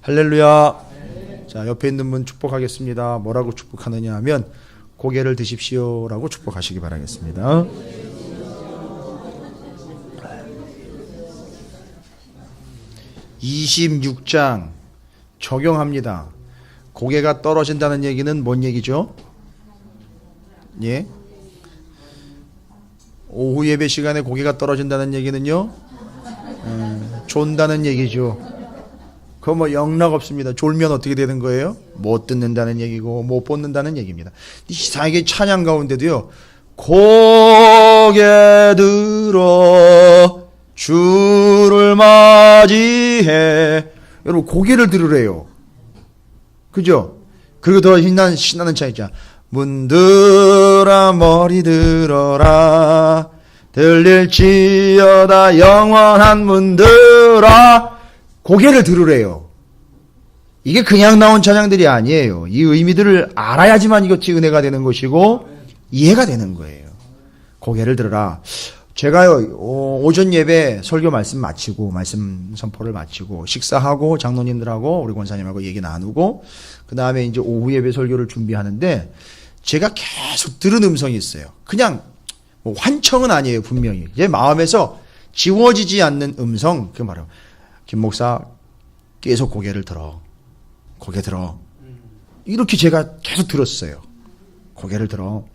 할렐루야. 자, 옆에 있는 분 축복하겠습니다. 뭐라고 축복하느냐 하면 고개를 드십시오라고 축복하시기 바라겠습니다. (26장) 적용합니다. 고개가 떨어진다는 얘기는 뭔 얘기죠? 예? 오후 예배 시간에 고개가 떨어진다는 얘기는요, 존다는 얘기죠. 그거 뭐 영락 없습니다. 졸면 어떻게 되는 거예요? 못 듣는다는 얘기고 못 본다는 얘기입니다. 이상하게 찬양 가운데도요, 고개 들어 주를 맞이해. 여러분, 고개를 들으래요. 그죠? 그리고 더 신나는 찬양 있잖아. 문들아 머리 들어라 들릴지어다 영원한 문들아. 고개를 들으래요. 이게 그냥 나온 찬양들이 아니에요. 이 의미들을 알아야지만 이것이 은혜가 되는 것이고 이해가 되는 거예요. 고개를 들어라. 제가요, 오전 예배 설교 말씀 마치고, 말씀 선포를 마치고, 식사하고, 장로님들하고, 우리 권사님하고 얘기 나누고, 그 다음에 이제 오후 예배 설교를 준비하는데, 제가 계속 들은 음성이 있어요. 그냥, 뭐 환청은 아니에요, 분명히. 제 마음에서 지워지지 않는 음성, 그 말이에요. 김 목사, 계속 고개를 들어. 고개 들어. 이렇게 제가 계속 들었어요. 고개를 들어.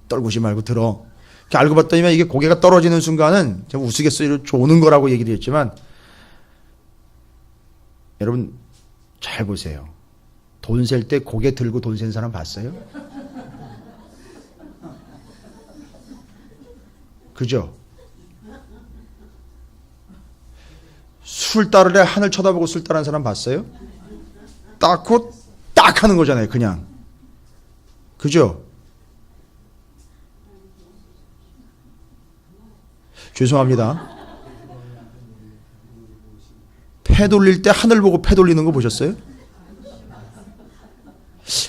떨구지 말고 들어. 알고 봤더니 이게 고개가 떨어지는 순간은 제가 우스갯소리로 조는 거라고 얘기를 했지만, 여러분 잘 보세요. 돈 셀 때 고개 들고 돈 센 사람 봤어요? 그죠? 술 따르래 하늘 쳐다보고 술 따르는 사람 봤어요? 따고 딱 하는 거잖아요, 그냥. 그죠? 죄송합니다. 패 돌릴 때 하늘 보고 패 돌리는 거 보셨어요?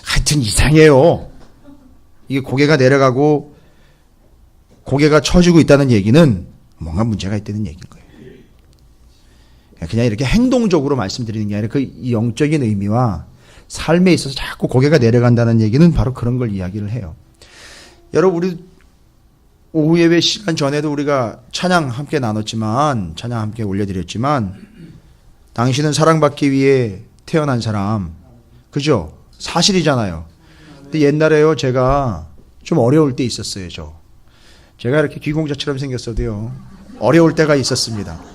하여튼 이상해요. 이게 고개가 내려가고 고개가 처지고 있다는 얘기는 뭔가 문제가 있다는 얘기인 거예요. 그냥 이렇게 행동적으로 말씀드리는 게 아니라 그 영적인 의미와 삶에 있어서 자꾸 고개가 내려간다는 얘기는 바로 그런 걸 이야기를 해요. 여러분, 우리 오후 예배 시간 전에도 우리가 찬양 함께 나눴지만, 찬양 함께 올려드렸지만, 당신은 사랑받기 위해 태어난 사람. 그죠? 사실이잖아요. 근데 옛날에요, 제가 좀 어려울 때 있었어요, 제가 이렇게 귀공자처럼 생겼어도요, 어려울 때가 있었습니다.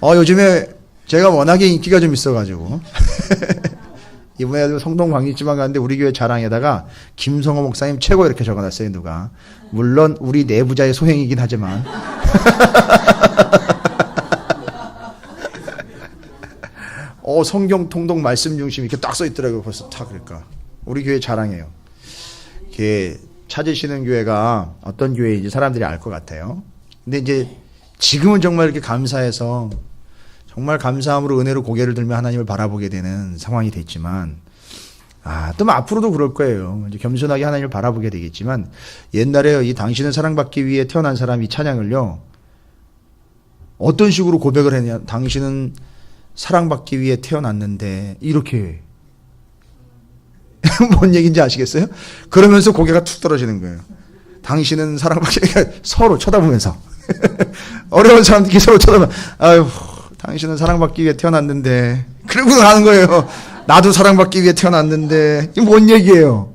요즘에 제가 워낙에 인기가 좀 있어가지고. 이번에도 성동 광립지방 갔는데 우리 교회 자랑에다가 김성호 목사님 최고 이렇게 적어놨어요, 누가. 물론 우리 내부자의 소행이긴 하지만. 성경 통독 말씀 중심 이렇게 딱 써있더라고요. 벌써 딱. 그러니까 우리 교회 자랑이에요. 이렇게 찾으시는 교회가 어떤 교회인지 사람들이 알 것 같아요. 근데 이제 지금은 정말 이렇게 감사해서, 정말 감사함으로 은혜로 고개를 들며 하나님을 바라보게 되는 상황이 됐지만, 또 앞으로도 그럴 거예요. 이제 겸손하게 하나님을 바라보게 되겠지만, 옛날에 이 당신은 사랑받기 위해 태어난 사람 이 찬양을요, 어떤 식으로 고백을 했냐. 당신은 사랑받기 위해 태어났는데, 이렇게. 뭔 얘기인지 아시겠어요? 그러면서 고개가 툭 떨어지는 거예요. 당신은 사랑받기 위해 서로 쳐다보면서. 어려운 사람들끼리 서로 쳐다보면, 아유, 당신은 사랑받기 위해 태어났는데. 그러고 가는 거예요. 나도 사랑받기 위해 태어났는데. 이게 뭔 얘기예요?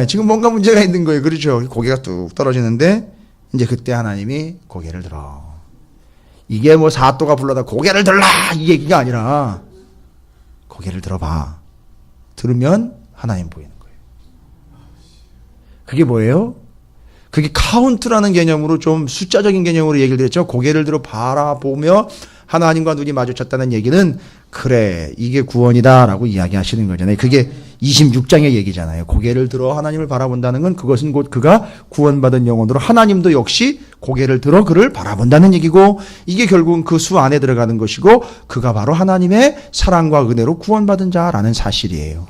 지금 뭔가 문제가 있는 거예요. 그렇죠? 고개가 뚝 떨어지는데, 이제 그때 하나님이 고개를 들어. 이게 뭐 사또가 불러다 고개를 들라! 이 얘기가 아니라, 고개를 들어봐. 들으면 하나님 보이는 거예요. 그게 뭐예요? 그게 카운트라는 개념으로, 좀 숫자적인 개념으로 얘기를 드렸죠. 고개를 들어 바라보며 하나님과 눈이 마주쳤다는 얘기는, 그래, 이게 구원이다 라고 이야기하시는 거잖아요. 그게 26장의 얘기잖아요. 고개를 들어 하나님을 바라본다는 건, 그것은 곧 그가 구원받은 영혼으로 하나님도 역시 고개를 들어 그를 바라본다는 얘기고, 이게 결국은 그 수 안에 들어가는 것이고, 그가 바로 하나님의 사랑과 은혜로 구원받은 자라는 사실이에요.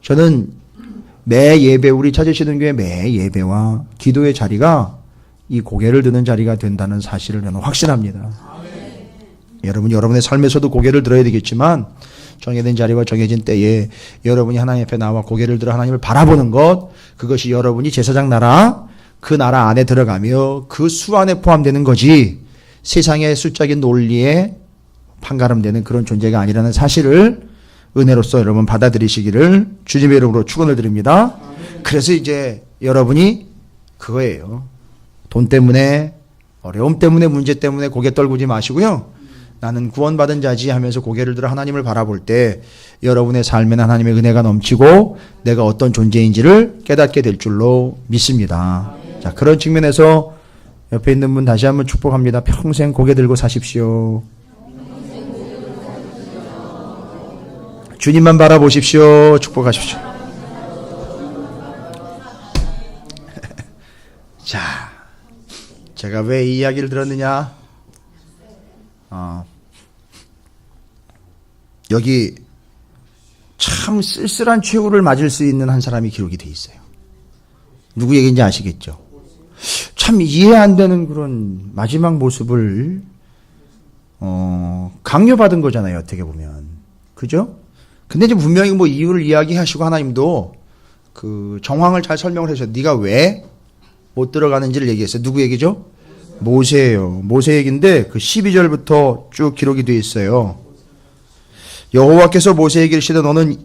저는 매 예배, 우리 찾으시는 교회 매 예배와 기도의 자리가 이 고개를 드는 자리가 된다는 사실을 저는 확신합니다. 여러분이 여러분의 삶에서도 고개를 들어야 되겠지만 정해진 자리와 정해진 때에 여러분이 하나님 앞에 나와 고개를 들어 하나님을 바라보는 것, 그것이 여러분이 제사장 나라, 그 나라 안에 들어가며 그 수 안에 포함되는 거지 세상의 숫자적인 논리에 판가름되는 그런 존재가 아니라는 사실을 은혜로서 여러분 받아들이시기를 주님의 이름으로 축원을 드립니다. 그래서 이제 여러분이 그거예요. 돈 때문에, 어려움 때문에, 문제 때문에 고개 떨구지 마시고요. 나는 구원받은 자지 하면서 고개를 들어 하나님을 바라볼 때 여러분의 삶에는 하나님의 은혜가 넘치고 내가 어떤 존재인지를 깨닫게 될 줄로 믿습니다. 자, 그런 측면에서 옆에 있는 분 다시 한번 축복합니다. 평생 고개 들고 사십시오. 주님만 바라보십시오. 축복하십시오. 자, 제가 왜 이 이야기를 들었느냐? 여기 참 쓸쓸한 최후를 맞을 수 있는 한 사람이 기록이 돼 있어요. 누구 얘기인지 아시겠죠? 참 이해 안 되는 그런 마지막 모습을 강요받은 거잖아요. 어떻게 보면. 그죠? 근데 이제 분명히 뭐 이유를 이야기하시고 하나님도 그 정황을 잘 설명을 해서 네가 왜 못 들어가는지를 얘기했어요. 누구 얘기죠? 모세예요. 모세 얘기인데 그 12절부터 쭉 기록이 되어 있어요. 여호와께서 모세에게 이르시되 너는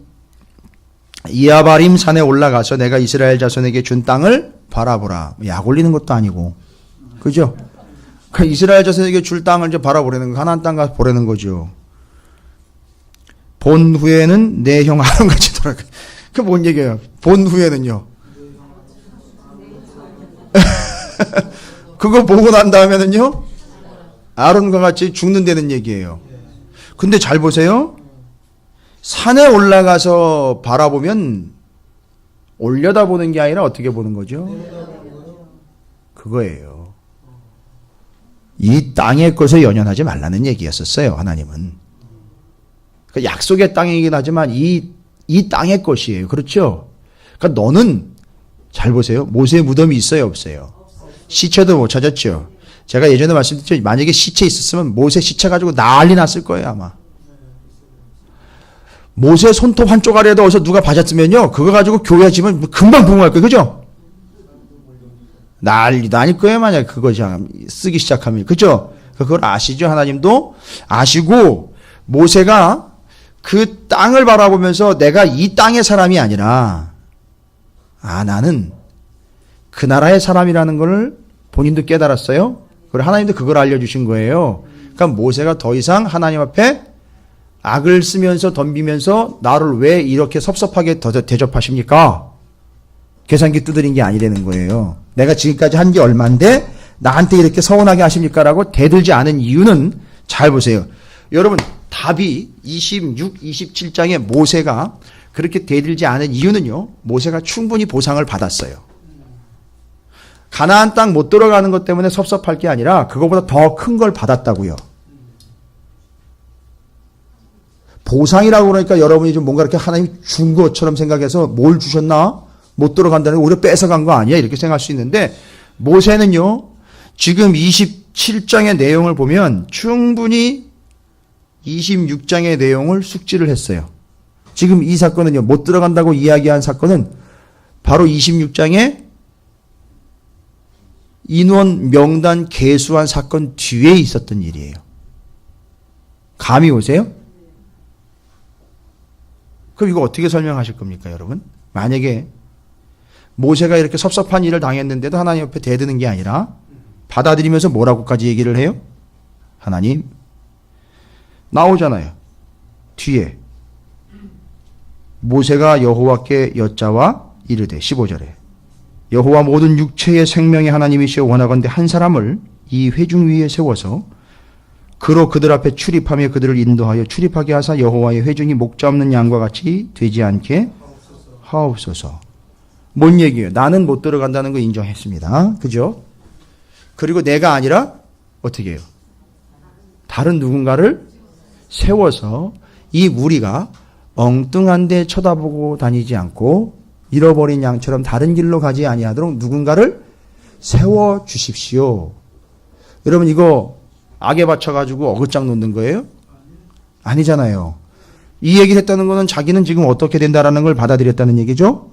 이아바림 산에 올라가서 내가 이스라엘 자손에게 준 땅을 바라보라. 약 올리는 것도 아니고, 그죠? 그 이스라엘 자손에게 줄 땅을 이제 바라보라는 거, 가나안 땅 가서 보라는 거죠. 본 후에는 내 형 아론같이 돌아가. 그 뭔 얘기예요? 본 후에는요. 그거 보고 난 다음에는요, 아론과 같이 죽는다는 얘기예요. 근데 잘 보세요. 산에 올라가서 바라보면 올려다보는 게 아니라 어떻게 보는 거죠? 그거예요. 이 땅의 것에 연연하지 말라는 얘기였었어요. 하나님은. 그러니까 약속의 땅이긴 하지만 이 땅의 것이에요. 그렇죠? 그러니까 너는 잘 보세요. 모세의 무덤이 있어요? 없어요? 시체도 못 찾았죠. 제가 예전에 말씀드렸죠. 만약에 시체 있었으면 모세 시체 가지고 난리 났을 거예요. 아마. 모세 손톱 한쪽 아래에다 어디서 누가 봐줬으면요, 그거 가지고 교회 지면 금방 부흥할 거예요. 그죠? 난리도 아닐 거예요. 만약에 그거 쓰기 시작하면. 그죠? 그걸 아시죠? 하나님도 아시고 모세가 그 땅을 바라보면서 내가 이 땅의 사람이 아니라 나는 그 나라의 사람이라는 걸 본인도 깨달았어요. 그리고 하나님도 그걸 알려주신 거예요. 그러니까 모세가 더 이상 하나님 앞에 악을 쓰면서 덤비면서 나를 왜 이렇게 섭섭하게 대접하십니까? 계산기 두드린 게 아니라는 거예요. 내가 지금까지 한 게 얼만데 나한테 이렇게 서운하게 하십니까? 라고 대들지 않은 이유는 잘 보세요. 여러분, 답이 26, 27장에 모세가 그렇게 대들지 않은 이유는요, 모세가 충분히 보상을 받았어요. 가나안 땅 못 들어가는 것 때문에 섭섭할 게 아니라 그거보다 더 큰 걸 받았다고요. 보상이라고 그러니까 여러분이 좀 뭔가 이렇게 하나님 준 것처럼 생각해서 뭘 주셨나? 못 들어간다는 게 오히려 뺏어간 거 아니야? 이렇게 생각할 수 있는데 모세는요, 지금 27장의 내용을 보면 충분히 26장의 내용을 숙지를 했어요. 지금 이 사건은요, 못 들어간다고 이야기한 사건은 바로 26장에 인원 명단 개수한 사건 뒤에 있었던 일이에요. 감이 오세요? 그럼 이거 어떻게 설명하실 겁니까, 여러분? 만약에 모세가 이렇게 섭섭한 일을 당했는데도 하나님 옆에 대드는 게 아니라 받아들이면서 뭐라고까지 얘기를 해요? 하나님, 나오잖아요. 뒤에 모세가 여호와께 여짜와 이르되 15절에 여호와 모든 육체의 생명의 하나님이시여 원하건대 한 사람을 이 회중 위에 세워서 그로 그들 앞에 출입하며 그들을 인도하여 출입하게 하사 여호와의 회중이 목자 없는 양과 같이 되지 않게 하옵소서. 뭔 얘기예요? 나는 못 들어간다는 거 인정했습니다. 그죠? 그리고 내가 아니라 어떻게 해요? 다른 누군가를 세워서 이 무리가 엉뚱한 데 쳐다보고 다니지 않고 잃어버린 양처럼 다른 길로 가지 아니하도록 누군가를 세워 주십시오. 여러분, 이거 악에 받쳐가지고 어긋장 놓는 거예요? 아니잖아요. 이 얘기를 했다는 거는 자기는 지금 어떻게 된다라는 걸 받아들였다는 얘기죠?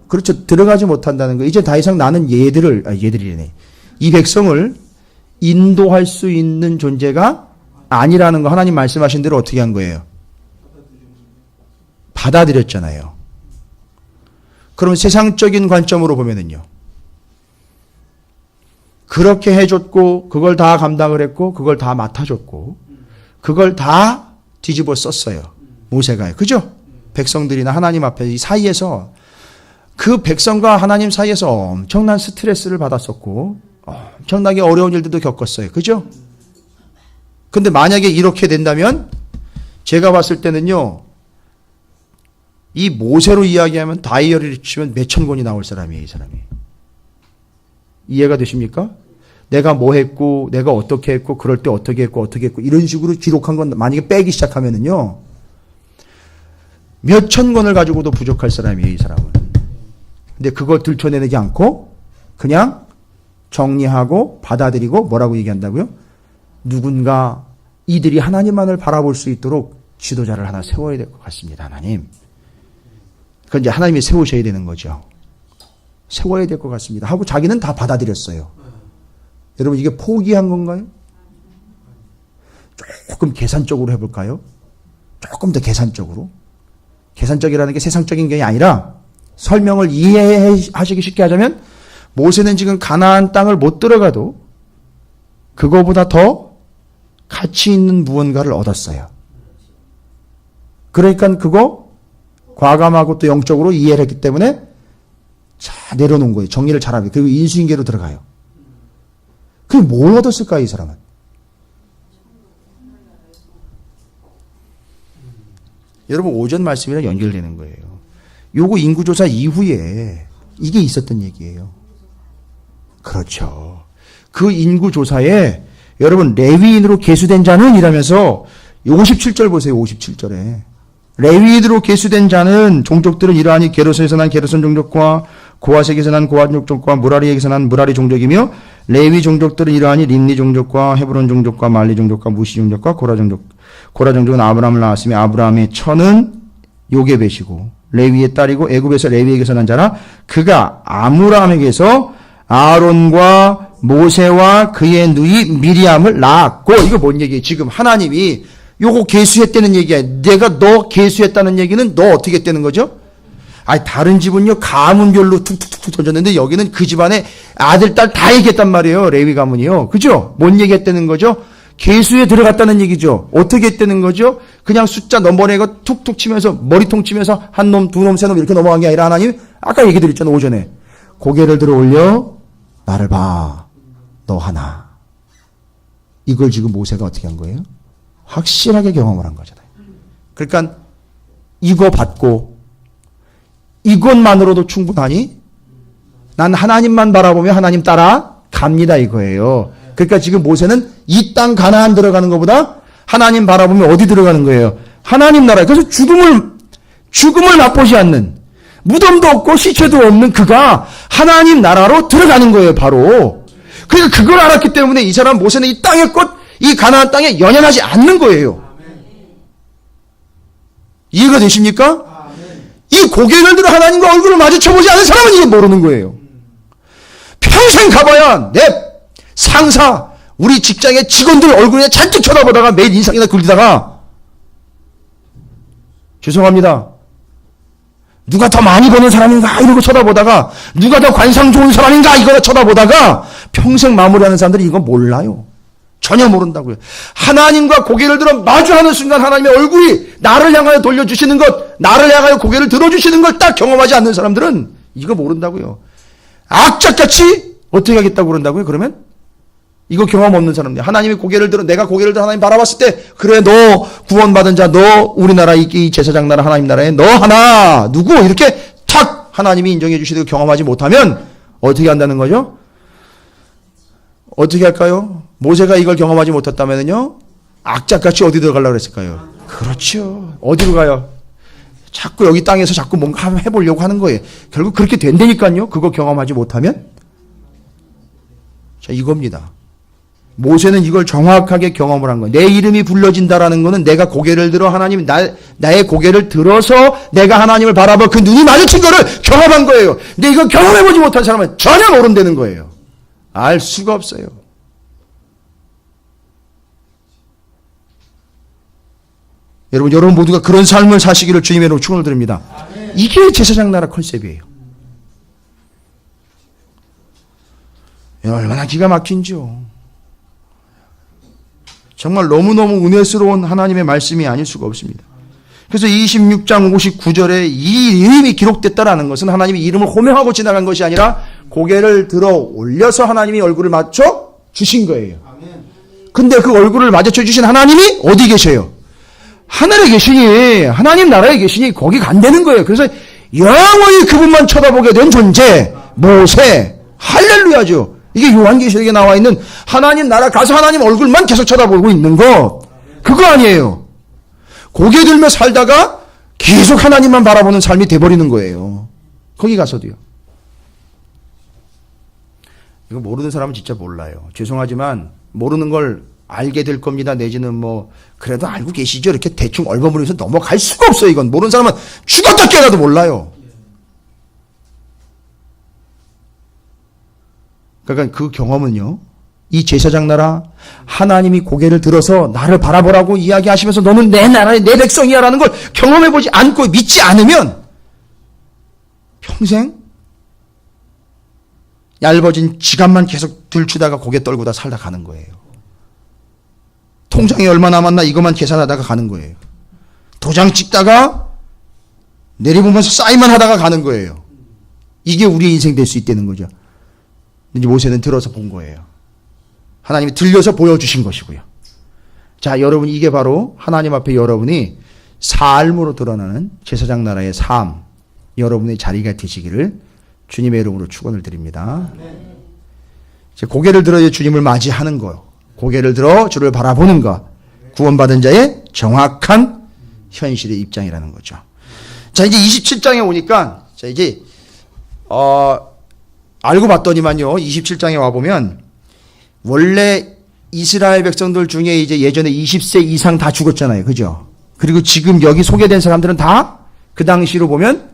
그렇죠. 들어가지 못한다는 거. 이제 더 이상 나는 얘들이네. 이 백성을 인도할 수 있는 존재가 아니라는 거 하나님 말씀하신 대로 어떻게 한 거예요? 받아들였잖아요. 그럼 세상적인 관점으로 보면은요. 그렇게 해줬고 그걸 다 감당을 했고 그걸 다 맡아줬고 그걸 다 뒤집어 썼어요. 모세가요. 그죠? 백성들이나 하나님 앞에 이 사이에서 그 백성과 하나님 사이에서 엄청난 스트레스를 받았었고 엄청나게 어려운 일들도 겪었어요. 그죠? 근데 만약에 이렇게 된다면 제가 봤을 때는요. 이 모세로 이야기하면 다이어리를 치면 몇천 권이 나올 사람이에요. 이 사람이. 이해가 되십니까? 내가 뭐 했고 내가 어떻게 했고 그럴 때 어떻게 했고 이런 식으로 기록한 건 만약에 빼기 시작하면은요. 몇천 권을 가지고도 부족할 사람이에요. 이 사람은. 근데 그걸 들춰내지 않고 그냥 정리하고 받아들이고 뭐라고 얘기한다고요? 누군가 이들이 하나님만을 바라볼 수 있도록 지도자를 하나 세워야 될 것 같습니다. 하나님. 그건 이제 하나님이 세우셔야 되는 거죠. 세워야 될 것 같습니다. 하고 자기는 다 받아들였어요. 여러분 이게 포기한 건가요? 조금 계산적으로 해볼까요? 조금 더 계산적으로. 계산적이라는 게 세상적인 게 아니라 설명을 이해하시기 쉽게 하자면 모세는 지금 가나안 땅을 못 들어가도 그거보다 더 가치 있는 무언가를 얻었어요. 그러니까 그거 과감하고 또 영적으로 이해를 했기 때문에 자 내려놓은 거예요. 정리를 잘하고 그리고 인수인계로 들어가요. 그게 뭘 얻었을까요? 이 사람은. 여러분 오전 말씀이랑 연결되는 거예요. 요거 인구조사 이후에 이게 있었던 얘기예요. 그렇죠. 그 인구조사에 여러분 레위인으로 계수된 자는 이라면서 57절 보세요. 57절에 레위인으로 계수된 자는 종족들은 이러하니 게르손에서 난 게르손 종족과 고아색에서 난 고아 종족과 무라리에서 난 무라리 종족이며 레위 종족들은 이러하니 린니 종족과 헤브론 종족과 말리 종족과 무시 종족과 고라 종족은 아브라함을 낳았으며 아브라함의 처는 요게벳이고 레위의 딸이고 애굽에서 레위에게서 난 자라 그가 아므람에게서 아론과 모세와 그의 누이 미리암을 낳았고 이거 뭔 얘기예요? 지금 하나님이 요거 계수했다는 얘기야. 내가 너 계수했다는 얘기는 너 어떻게 했다는 거죠? 아니 다른 집은요 가문별로 툭툭툭 던졌는데 여기는 그 집안에 아들 딸 다 얘기했단 말이에요. 레위 가문이요. 그죠? 뭔 얘기했다는 거죠? 계수에 들어갔다는 얘기죠. 어떻게 했다는 거죠? 그냥 숫자 넘버내고 툭툭 치면서 머리통 치면서 한 놈, 두 놈, 세 놈 이렇게 넘어간 게 아니라 하나님 아까 얘기 드렸잖아요. 오전에. 고개를 들어 올려 나를 봐. 너 하나. 이걸 지금 모세가 어떻게 한 거예요? 확실하게 경험을 한 거잖아요. 그러니까 이거 받고 이것만으로도 충분하니? 난 하나님만 바라보며 하나님 따라 갑니다 이거예요. 그러니까 지금 모세는 이 땅 가나안 들어가는 것보다 하나님 바라보며 어디 들어가는 거예요? 하나님 나라에. 그래서 죽음을 맛보지 않는 무덤도 없고 시체도 없는 그가 하나님 나라로 들어가는 거예요. 바로. 그러니까 그걸 알았기 때문에 이 사람 모세는 이 땅의 꽃, 이 가나안 땅에 연연하지 않는 거예요. 이해가 되십니까? 이 고개를 들어 하나님과 얼굴을 마주쳐보지 않은 사람은 이게 모르는 거예요. 평생 가봐야 내 상사, 우리 직장의 직원들 얼굴에 잔뜩 쳐다보다가 매일 인상이나 굴리다가 죄송합니다. 누가 더 많이 버는 사람인가 이러고 쳐다보다가 누가 더 관상 좋은 사람인가 이거 쳐다보다가 평생 마무리하는 사람들이 이거 몰라요. 전혀 모른다고요. 하나님과 고개를 들어 마주하는 순간 하나님의 얼굴이 나를 향하여 돌려주시는 것, 나를 향하여 고개를 들어주시는 걸 딱 경험하지 않는 사람들은 이거 모른다고요. 악착같이 어떻게 하겠다고 그런다고요? 그러면 이거 경험 없는 사람들. 하나님이 고개를 들어 내가 고개를 들어 하나님 바라봤을 때 그래 너 구원받은 자 너 우리나라 이 제사장 나라 하나님 나라에 너 하나 누구 이렇게 탁 하나님이 인정해 주시고 경험하지 못하면 어떻게 한다는 거죠? 어떻게 할까요? 모세가 이걸 경험하지 못했다면요 악착같이 어디 들어가려고 그랬을까요? 그렇죠. 어디로 가요? 자꾸 여기 땅에서 자꾸 뭔가 해보려고 하는 거예요. 결국 그렇게 된다니까요. 그거 경험하지 못하면 자 이겁니다. 모세는 이걸 정확하게 경험을 한 거예요. 내 이름이 불러진다라는 거는 내가 고개를 들어 하나님 나의 고개를 들어서 내가 하나님을 바라봐 그 눈이 마주친 거를 경험한 거예요. 근데 이거 경험해보지 못한 사람은 전혀 모른다는 거예요. 알 수가 없어요. 여러분 모두가 그런 삶을 사시기를 주님의 이름으로 축원을 드립니다. 이게 제사장 나라 컨셉이에요. 얼마나 기가 막힌지요. 정말 너무너무 은혜스러운 하나님의 말씀이 아닐 수가 없습니다. 그래서 26장 59절에 이 이름이 기록됐다라는 것은 하나님이 이름을 호명하고 지나간 것이 아니라 고개를 들어 올려서 하나님이 얼굴을 맞춰 주신 거예요. 근데 그 얼굴을 맞춰 주신 하나님이 어디 계셔요? 하늘에 계시니, 하나님 나라에 계시니 거기 간다는 거예요. 그래서 영원히 그분만 쳐다보게 된 존재, 모세, 할렐루야죠. 이게 요한계시록에 나와 있는 하나님 나라 가서 하나님 얼굴만 계속 쳐다보고 있는 것, 그거 아니에요. 고개 들며 살다가 계속 하나님만 바라보는 삶이 돼버리는 거예요. 거기 가서도요. 이거 모르는 사람은 진짜 몰라요. 죄송하지만 모르는 걸 알게 될 겁니다. 내지는 뭐 그래도 알고 계시죠. 이렇게 대충 얼버무려서 넘어갈 수가 없어요. 이건 모르는 사람은 죽었다 깨어나도 몰라요. 그러니까 그 경험은요, 이 제사장 나라 하나님이 고개를 들어서 나를 바라보라고 이야기하시면서 너는 내 나라의 내 백성이야 라는 걸 경험해보지 않고 믿지 않으면 평생 얇아진 지갑만 계속 들추다가 고개 떨구다 살다 가는 거예요. 통장에 얼마 남았나 이것만 계산하다가 가는 거예요. 도장 찍다가 내려보면서 사인만 하다가 가는 거예요. 이게 우리의 인생 될 수 있다는 거죠. 이제 모세는 들어서 본 거예요. 하나님이 들려서 보여주신 것이고요. 자, 여러분 이게 바로 하나님 앞에 여러분이 삶으로 드러나는 제사장 나라의 삶, 여러분의 자리가 되시기를 주님의 이름으로 축원을 드립니다. 고개를 들어 주님을 맞이하는 거, 고개를 들어 주를 바라보는 것, 구원받은 자의 정확한 현실의 입장이라는 거죠. 자, 이제 27장에 오니까, 자, 이제, 알고 봤더니만요, 27장에 와보면, 원래 이스라엘 백성들 중에 이제 예전에 20세 이상 다 죽었잖아요. 그죠? 그리고 지금 여기 소개된 사람들은 다 그 당시로 보면,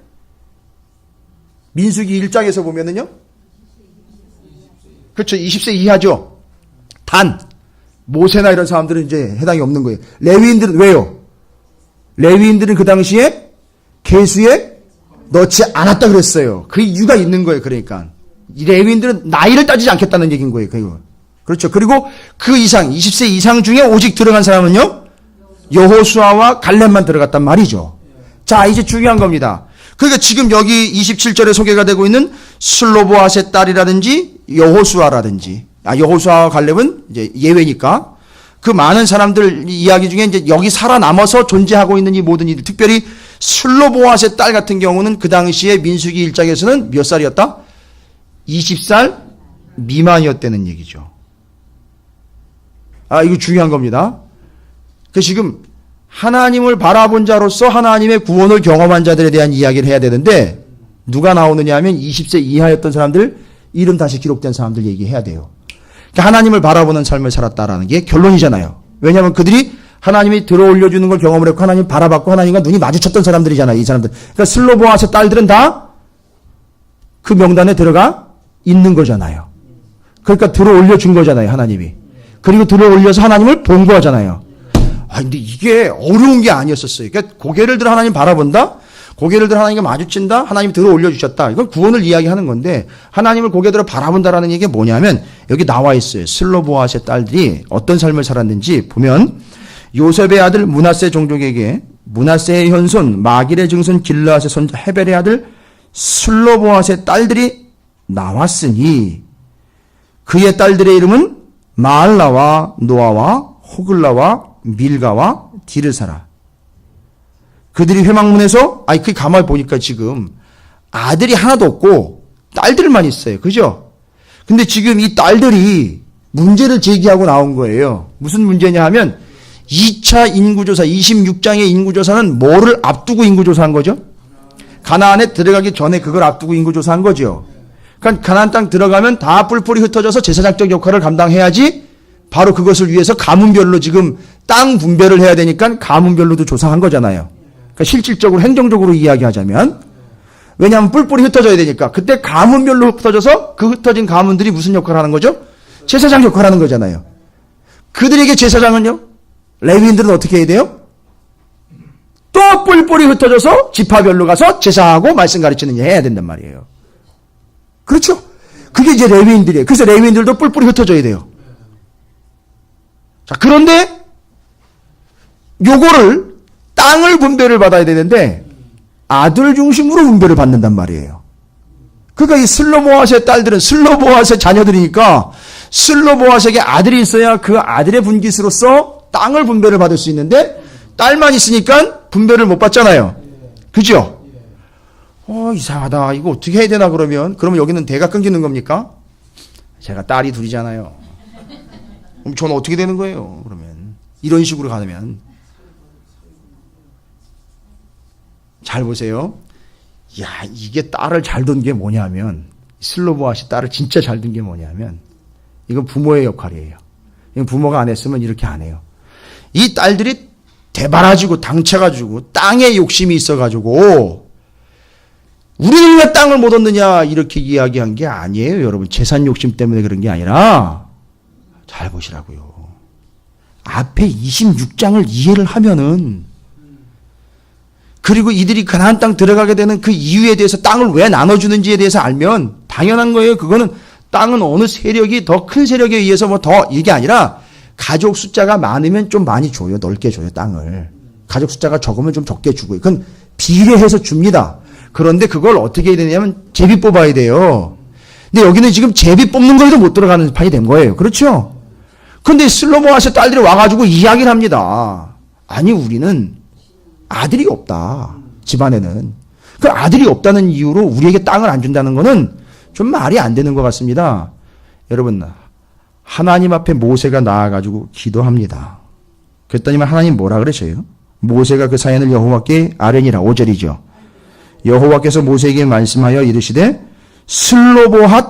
민수기 1장에서 보면은요, 그렇죠. 20세 이하죠. 단, 모세나 이런 사람들은 이제 해당이 없는 거예요. 레위인들은 왜요? 레위인들은 그 당시에 계수에 넣지 않았다 그랬어요. 그 이유가 있는 거예요. 그러니까. 이 레위인들은 나이를 따지지 않겠다는 얘기인 거예요. 그렇죠. 그리고 그 이상, 20세 이상 중에 오직 들어간 사람은요, 여호수아와 갈렙만 들어갔단 말이죠. 자, 이제 중요한 겁니다. 그러니까 지금 여기 27절에 소개가 되고 있는 슬로보앗의 딸이라든지 여호수아라든지, 여호수아와 갈렙은 이제 예외니까 그 많은 사람들 이야기 중에 이제 여기 살아남아서 존재하고 있는 이 모든 이들, 특별히 슬로보앗의 딸 같은 경우는 그 당시에 민수기 1장에서는 몇 살이었다? 20살 미만이었다는 얘기죠. 이거 중요한 겁니다. 그 지금 하나님을 바라본 자로서 하나님의 구원을 경험한 자들에 대한 이야기를 해야 되는데 누가 나오느냐 하면 20세 이하였던 사람들, 이름 다시 기록된 사람들 얘기해야 돼요. 그러니까 하나님을 바라보는 삶을 살았다라는 게 결론이잖아요. 왜냐하면 그들이 하나님이 들어올려주는 걸 경험을 했고 하나님 바라봤고 하나님과 눈이 마주쳤던 사람들이잖아요. 이 사람들. 그러니까 슬로보앗의 딸들은 다 그 명단에 들어가 있는 거잖아요. 그러니까 들어올려준 거잖아요. 하나님이. 그리고 들어올려서 하나님을 본 거잖아요. 근데 이게 어려운 게 아니었었어요. 그러니까 고개를 들어 하나님 바라본다? 고개를 들어 하나님과 마주친다? 하나님 들어 올려주셨다. 이건 구원을 이야기하는 건데 하나님을 고개 들어 바라본다라는 얘기가 뭐냐면 여기 나와 있어요. 슬로보앗의 딸들이 어떤 삶을 살았는지 보면 요셉의 아들 므낫세 종족에게 므낫세의 현손 마길의 증손 길르앗의 손 헤벨의 아들 슬로보앗의 딸들이 나왔으니 그의 딸들의 이름은 마알라와 노아와 호글라와 밀가와 디르사라. 그들이 회막문에서 그 가만히 보니까 지금 아들이 하나도 없고 딸들만 있어요. 그죠? 근데 지금 이 딸들이 문제를 제기하고 나온 거예요. 무슨 문제냐 하면 2차 인구조사 26장의 인구조사는 뭐를 앞두고 인구조사한 거죠? 가나안에 들어가기 전에 그걸 앞두고 인구조사한 거죠. 그러니까 가나안 땅 들어가면 다 뿔뿔이 흩어져서 제사장적 역할을 감당해야지 바로 그것을 위해서 가문별로 지금 땅 분배를 해야 되니까 가문별로도 조사한 거잖아요. 그러니까 실질적으로 행정적으로 이야기하자면, 왜냐하면 뿔뿔이 흩어져야 되니까 그때 가문별로 흩어져서 그 흩어진 가문들이 무슨 역할을 하는 거죠? 제사장 역할을 하는 거잖아요. 그들에게 제사장은요? 레위인들은 어떻게 해야 돼요? 또 뿔뿔이 흩어져서 지파별로 가서 제사하고 말씀 가르치는 일 해야 된단 말이에요. 그렇죠? 그게 이제 레위인들이에요. 그래서 레위인들도 뿔뿔이 흩어져야 돼요. 자, 그런데 요거를 땅을 분배를 받아야 되는데 아들 중심으로 분배를 받는단 말이에요. 그러니까 이 슬로보아스의 딸들은 슬로보아스의 자녀들이니까 슬로보아스에게 아들이 있어야 그 아들의 분깃으로서 땅을 분배를 받을 수 있는데 딸만 있으니까 분배를 못 받잖아요. 그죠? 이상하다. 이거 어떻게 해야 되나 그러면 여기는 대가 끊기는 겁니까? 제가 딸이 둘이잖아요. 그럼 저는 어떻게 되는 거예요? 그러면 이런 식으로 가면 잘 보세요. 야, 이게 딸을 잘 둔 게 뭐냐면 슬로보아시 딸을 진짜 잘 둔 게 뭐냐면 이건 부모의 역할이에요. 이건 부모가 안 했으면 이렇게 안 해요. 이 딸들이 대바라지고 당차가지고 땅에 욕심이 있어가지고 우리는 왜 땅을 못 얻느냐 이렇게 이야기한 게 아니에요. 여러분 재산 욕심 때문에 그런 게 아니라 잘 보시라고요. 앞에 26장을 이해를 하면은 그리고 이들이 가나안 땅 들어가게 되는 그 이유에 대해서 땅을 왜 나눠주는지에 대해서 알면 당연한 거예요. 그거는 땅은 어느 세력이 더 큰 세력에 의해서 뭐 더 이게 아니라 가족 숫자가 많으면 좀 많이 줘요. 넓게 줘요. 땅을. 가족 숫자가 적으면 좀 적게 주고요. 그건 비례해서 줍니다. 그런데 그걸 어떻게 해야 되냐면 제비 뽑아야 돼요. 근데 여기는 지금 제비 뽑는 거에도 못 들어가는 판이 된 거예요. 그렇죠? 근데 슬로모아스 딸들이 와가지고 이야기를 합니다. 아니 우리는 아들이 없다. 집안에는. 그 아들이 없다는 이유로 우리에게 땅을 안 준다는 거는 좀 말이 안 되는 것 같습니다. 여러분 하나님 앞에 모세가 나와가지고 기도합니다. 그랬더니 하나님 뭐라 그러셔요? 모세가 그 사연을 여호와께 아뢰니라. 5절이죠. 여호와께서 모세에게 말씀하여 이르시되 슬로보핫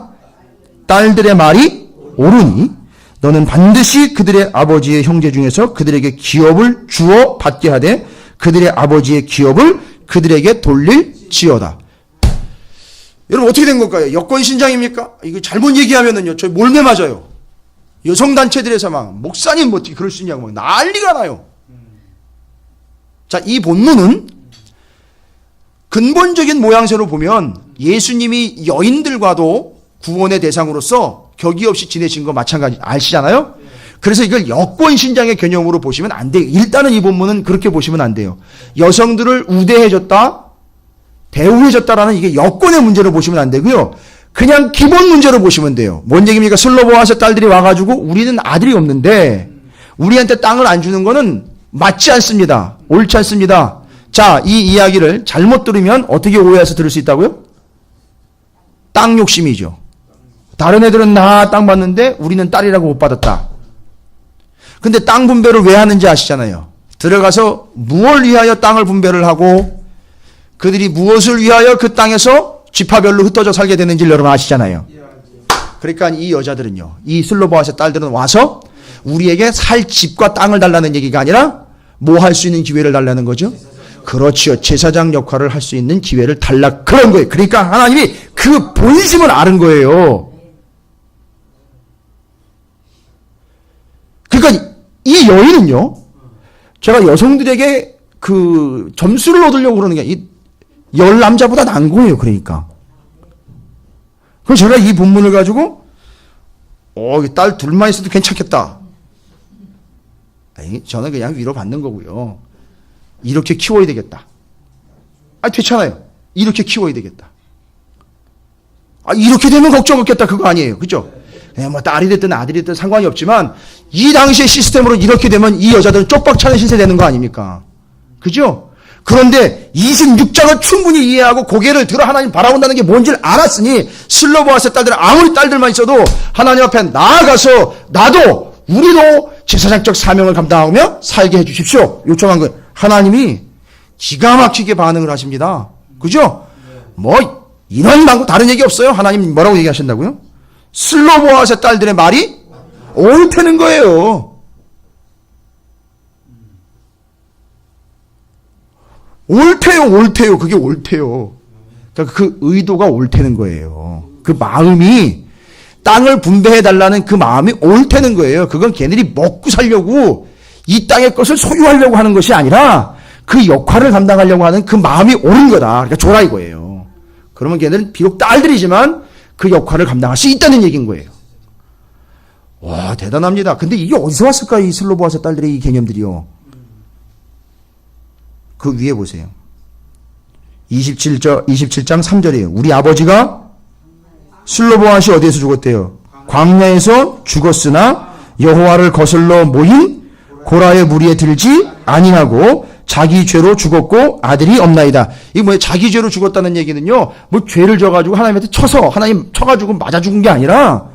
딸들의 말이 옳으니 너는 반드시 그들의 아버지의 형제 중에서 그들에게 기업을 주어 받게 하되 그들의 아버지의 기업을 그들에게 돌릴지어다. 여러분 어떻게 된 걸까요? 여권신장입니까? 이거 잘못 얘기하면은요 저희 몰매 맞아요. 여성단체들에서 막 목사님 뭐 어떻게 그럴 수 있냐고 막 난리가 나요. 자, 이 본문은 근본적인 모양새로 보면 예수님이 여인들과도 구원의 대상으로서 격의 없이 지내신 거 마찬가지 아시잖아요? 그래서 이걸 여권신장의 개념으로 보시면 안 돼요. 일단은 이 본문은 그렇게 보시면 안 돼요. 여성들을 우대해줬다, 대우해줬다라는 이게 여권의 문제로 보시면 안 되고요. 그냥 기본 문제로 보시면 돼요. 뭔 얘기입니까? 슬로보아스 딸들이 와가지고 우리는 아들이 없는데 우리한테 땅을 안 주는 거는 맞지 않습니다. 옳지 않습니다. 자, 이 이야기를 잘못 들으면 어떻게 오해해서 들을 수 있다고요? 땅 욕심이죠. 다른 애들은 나 땅 받는데 우리는 딸이라고 못 받았다. 근데 땅 분배를 왜 하는지 아시잖아요. 들어가서 무엇을 위하여 땅을 분배를 하고 그들이 무엇을 위하여 그 땅에서 지파별로 흩어져 살게 되는지를 여러분 아시잖아요. 그러니까 이 여자들은요, 이 슬로보아스 딸들은 와서 우리에게 살 집과 땅을 달라는 얘기가 아니라 뭐 할 수 있는 기회를 달라는 거죠? 그렇지요. 제사장 역할을 할 수 있는 기회를 달라 그런 거예요. 그러니까 하나님이 그 본심을 아는 거예요. 그러니까 이 여인은요, 제가 여성들에게 그 점수를 얻으려고 그러는 게 이 열 남자보다 난 거예요. 그러니까. 그래서 제가 이 본문을 가지고 딸 둘만 있어도 괜찮겠다. 아니, 저는 그냥 위로 받는 거고요. 이렇게 키워야 되겠다. 됐잖아요. 이렇게 키워야 되겠다. 이렇게 되면 걱정 없겠다. 그거 아니에요. 그죠? 그냥 뭐 딸이 됐든 아들이 됐든 상관이 없지만 이 당시의 시스템으로 이렇게 되면 이 여자들은 쪽박 차는 신세 되는 거 아닙니까? 그죠? 그런데 26장을 충분히 이해하고 고개를 들어 하나님 바라본다는 게 뭔지를 알았으니 슬로보아스 딸들은 아무리 딸들만 있어도 하나님 앞에 나아가서 나도 우리도 제사장적 사명을 감당하며 살게 해주십시오. 요청한 거예요. 하나님이 기가 막히게 반응을 하십니다. 그죠? 뭐 이런 말고 다른 얘기 없어요. 하나님 뭐라고 얘기하신다고요? 슬로보아스 딸들의 말이 옳다는 거예요. 옳대요. 그게 옳대요. 그러니까 그 의도가 옳다는 거예요. 그 마음이 땅을 분배해달라는 그 마음이 옳다는 거예요. 그건 걔네들이 먹고 살려고 이 땅의 것을 소유하려고 하는 것이 아니라 그 역할을 감당하려고 하는 그 마음이 옳은 거다. 그러니까 줘라 이거예요. 그러면 걔네들은 비록 딸들이지만 그 역할을 감당할 수 있다는 얘기인 거예요. 와, 대단합니다. 근데 이게 어디서 왔을까? 이 슬로보아스 딸들의 이 개념들이요. 그 위에 보세요. 27장 3절이에요. 우리 아버지가 슬로보아스이 어디에서 죽었대요? 광야에서 죽었으나 여호와를 거슬러 모인 고라의 무리에 들지 아니하고 자기 죄로 죽었고 아들이 없나이다. 이게 뭐예요? 자기 죄로 죽었다는 얘기는요, 뭐 죄를 져가지고 하나님한테 쳐서 하나님 쳐가지고 맞아 죽은 게 아니라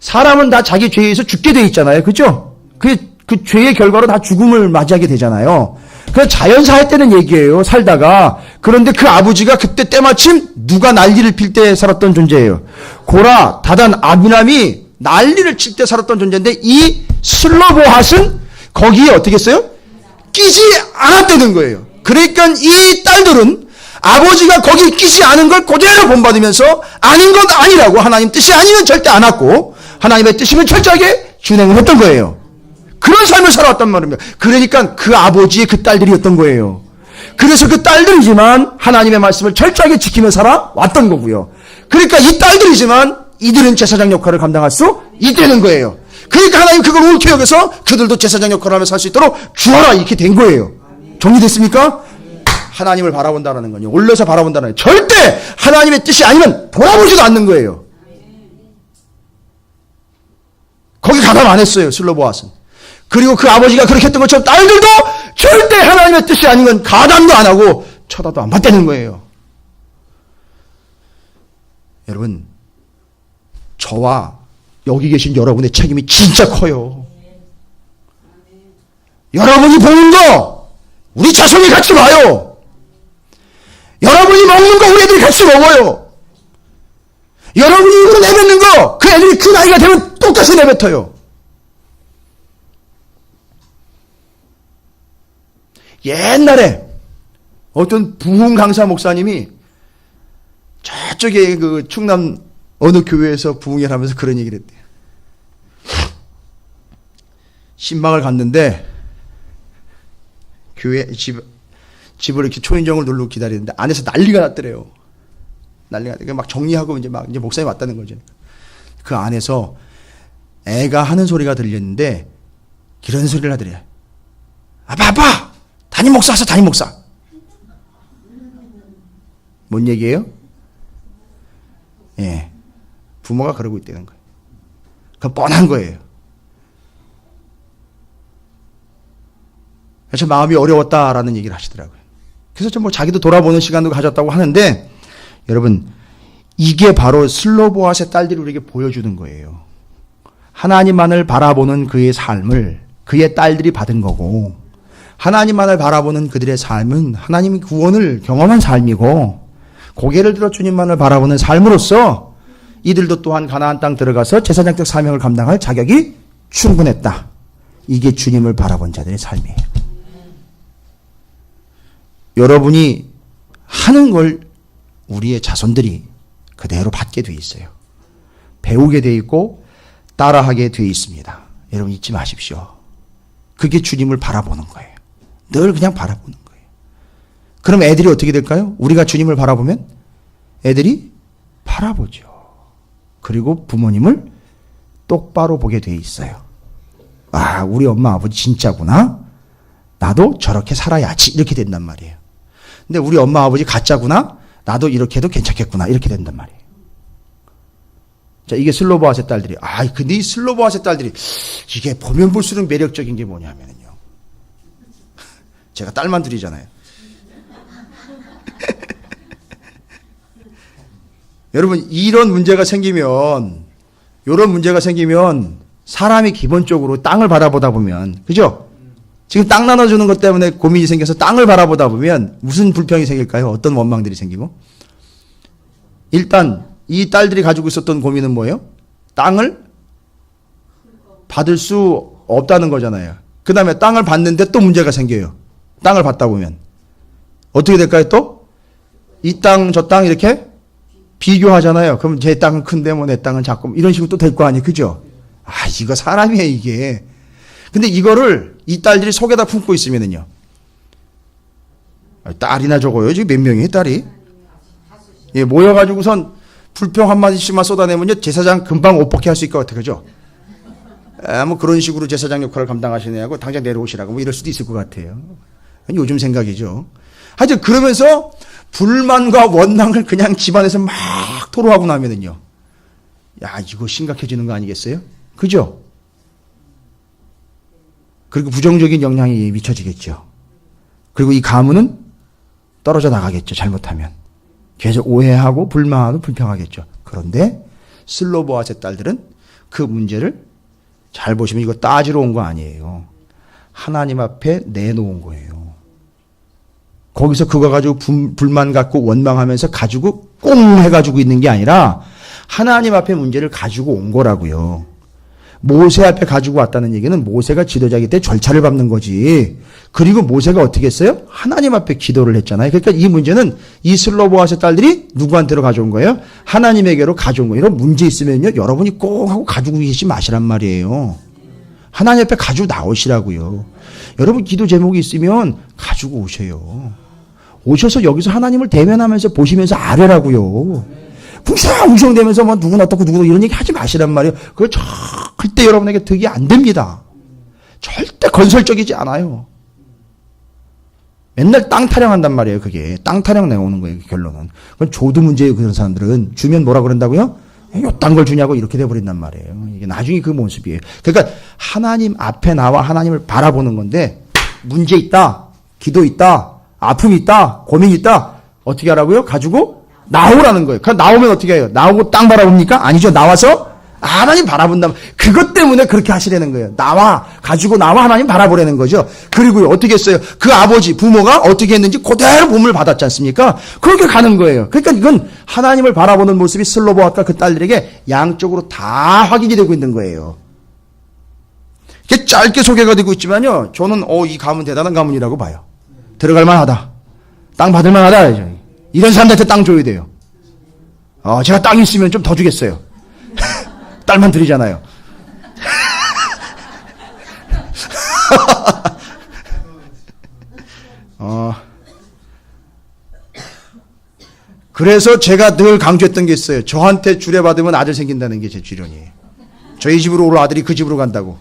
사람은 다 자기 죄에서 죽게 돼 있잖아요. 그죠? 그 죄의 결과로 다 죽음을 맞이하게 되잖아요. 그 자연사 할 때는 얘기예요. 살다가. 그런데 그 아버지가 그때 때마침 누가 난리를 필 때 살았던 존재예요. 고라, 다단, 아비람이 난리를 칠 때 살았던 존재인데 이 슬로보핫은 거기에 어떻게 했어요? 끼지 않았다는 거예요. 그러니까 이 딸들은 아버지가 거기 끼지 않은 걸 그대로 본받으면서 아닌 건 아니라고, 하나님 뜻이 아니면 절대 안 왔고 하나님의 뜻이면 철저하게 준행을 했던 거예요. 그런 삶을 살아왔단 말입니다. 그러니까 그 아버지의 그 딸들이었던 거예요. 그래서 그 딸들이지만 하나님의 말씀을 철저하게 지키며 살아왔던 거고요. 그러니까 이 딸들이지만 이들은 제사장 역할을 감당할 수 있다는 거예요. 그러니까 하나님 그걸 옳게 여겨서 그들도 제사장 역할을 하며 살 수 있도록 주어라, 이렇게 된 거예요. 정리됐습니까? 하나님을 바라본다는 건요, 올려서 바라본다는 거예요. 절대 하나님의 뜻이 아니면 돌아보지도 않는 거예요. 거기 가담 안 했어요, 슬로보아스는. 그리고 그 아버지가 그렇게 했던 것처럼 딸들도 절대 하나님의 뜻이 아닌 건 가담도 안 하고 쳐다도 안 봤다는 거예요. 여러분, 저와 여기 계신 여러분의 책임이 진짜 커요. 여러분이 보는 거 우리 자손이 같이 봐요. 여러분이 먹는 거 우리 애들이 같이 먹어요. 여러분이 입으로 내뱉는 거 그 애들이 그 나이가 되면 똑같이 내뱉어요. 옛날에 어떤 부흥 강사 목사님이 저쪽에 그 충남 어느 교회에서 부흥회를 하면서 그런 얘기를 했대요. 신방을 갔는데 교회 집을 이렇게 초인종을 누르고 기다리는데 안에서 난리가 났더래요. 난리가 났더래요. 막 정리하고 이제 목사님 왔다는 거죠. 그 안에서 애가 하는 소리가 들렸는데 이런 소리를 하더래요. 아빠! 담임 목사 왔어, 담임 목사. 뭔 얘기예요? 예. 부모가 그러고 있다는 거예요. 그건 뻔한 거예요. 그래서 마음이 어려웠다라는 얘기를 하시더라고요. 그래서 좀 뭐 자기도 돌아보는 시간도 가졌다고 하는데, 여러분, 이게 바로 슬로보아스의 딸들이 우리에게 보여주는 거예요. 하나님만을 바라보는 그의 삶을 그의 딸들이 받은 거고, 하나님만을 바라보는 그들의 삶은 하나님의 구원을 경험한 삶이고, 고개를 들어 주님만을 바라보는 삶으로서 이들도 또한 가나안 땅 들어가서 제사장적 사명을 감당할 자격이 충분했다. 이게 주님을 바라본 자들의 삶이에요. 여러분이 하는 걸 우리의 자손들이 그대로 받게 돼 있어요. 배우게 돼 있고 따라하게 돼 있습니다. 여러분 잊지 마십시오. 그게 주님을 바라보는 거예요. 늘 그냥 바라보는 거예요. 그럼 애들이 어떻게 될까요? 우리가 주님을 바라보면 애들이 바라보죠. 그리고 부모님을 똑바로 보게 돼 있어요. 아, 우리 엄마 아버지 진짜구나. 나도 저렇게 살아야지. 이렇게 된단 말이에요. 근데 우리 엄마 아버지 가짜구나. 나도 이렇게 해도 괜찮겠구나. 이렇게 된단 말이에요. 자, 이게 슬로보아스의 딸들이. 아, 근데 이 슬로보아스의 딸들이 이게 보면 볼수록 매력적인 게 뭐냐면요. 제가 딸만 둘이잖아요. 여러분, 이런 문제가 생기면 사람이 기본적으로 땅을 바라보다 보면, 그죠? 지금 땅 나눠주는 것 때문에 고민이 생겨서 땅을 바라보다 보면 무슨 불평이 생길까요? 어떤 원망들이 생기고? 일단 이 딸들이 가지고 있었던 고민은 뭐예요? 땅을 받을 수 없다는 거잖아요. 그 다음에 땅을 받는데 또 문제가 생겨요. 땅을 받다 보면. 어떻게 될까요 또? 이 땅, 저 땅 이렇게 비교하잖아요. 그럼 제 땅은 큰데 뭐 내 땅은 작고 이런 식으로 또 될 거 아니에요. 그죠? 아, 이거 사람이에요, 이게. 근데 이거를 이 딸들이 속에다 품고 있으면은요. 딸이나 적어요. 지금 몇 명이에요, 딸이? 예, 모여가지고선 불평 한마디씩만 쏟아내면요. 제사장 금방 옷 벗게 할 수 있을 것 같아요. 그죠? 뭐 그런 식으로 제사장 역할을 감당하시냐고 당장 내려오시라고 뭐 이럴 수도 있을 것 같아요. 요즘 생각이죠. 하여튼 그러면서 불만과 원망을 그냥 집안에서 막 토로하고 나면은요. 야, 이거 심각해지는 거 아니겠어요? 그죠? 그리고 부정적인 영향이 미쳐지겠죠. 그리고 이 가문은 떨어져 나가겠죠. 잘못하면. 계속 오해하고 불만하고 불평하겠죠. 그런데 슬로보아스의 딸들은 그 문제를 잘 보시면 이거 따지러 온 거 아니에요. 하나님 앞에 내놓은 거예요. 거기서 그거 가지고 불만 갖고 원망하면서 가지고 꽁 해가지고 있는 게 아니라 하나님 앞에 문제를 가지고 온 거라고요. 모세 앞에 가지고 왔다는 얘기는 모세가 지도자이기 때문에 절차를 밟는 거지. 그리고 모세가 어떻게 했어요? 하나님 앞에 기도를 했잖아요. 그러니까 이 문제는 이 슬로보아스의 딸들이 누구한테로 가져온 거예요? 하나님에게로 가져온 거예요. 이런 문제 있으면요, 여러분이 꼭 하고 가지고 계시지 마시란 말이에요. 하나님 앞에 가지고 나오시라고요. 여러분 기도 제목이 있으면 가지고 오셔요. 오셔서 여기서 하나님을 대면하면서 보시면서 아뢰라고요. 웅성웅성대면서 뭐 누구는 어떻고 누구는 이런 얘기 하지 마시란 말이에요. 그거 절대 여러분에게 득이 안 됩니다. 절대 건설적이지 않아요. 맨날 땅 타령한단 말이에요. 그게 땅 타령 내오는 거예요. 결론은. 그건 조두 문제예요. 그런 사람들은 주면 뭐라 그런다고요? 요딴 걸 주냐고 이렇게 돼버린단 말이에요. 이게 나중에 그 모습이에요. 그러니까 하나님 앞에 나와 하나님을 바라보는 건데 문제 있다, 기도 있다, 아픔이 있다, 고민이 있다. 어떻게 하라고요? 가지고 나오라는 거예요. 그럼 나오면 어떻게 해요? 나오고 땅 바라봅니까? 아니죠. 나와서 하나님 바라본다면 그것 때문에 그렇게 하시라는 거예요. 가지고 나와 하나님 바라보라는 거죠. 그리고 어떻게 했어요? 그 아버지 부모가 어떻게 했는지 그대로 본을 받았지 않습니까? 그렇게 가는 거예요. 그러니까 이건 하나님을 바라보는 모습이 슬로보아과 그 딸들에게 양쪽으로 다 확인이 되고 있는 거예요. 이게 짧게 소개가 되고 있지만요, 저는 이 가문 대단한 가문이라고 봐요. 들어갈 만하다, 땅 받을 만하다. 이런 사람들한테 땅 줘야 돼요. 제가 땅 있으면 좀 더 주겠어요. 딸만 드리잖아요. 그래서 제가 늘 강조했던 게 있어요. 저한테 주례받으면 아들 생긴다는 게 제 주론이에요. 저희 집으로 올 아들이 그 집으로 간다고.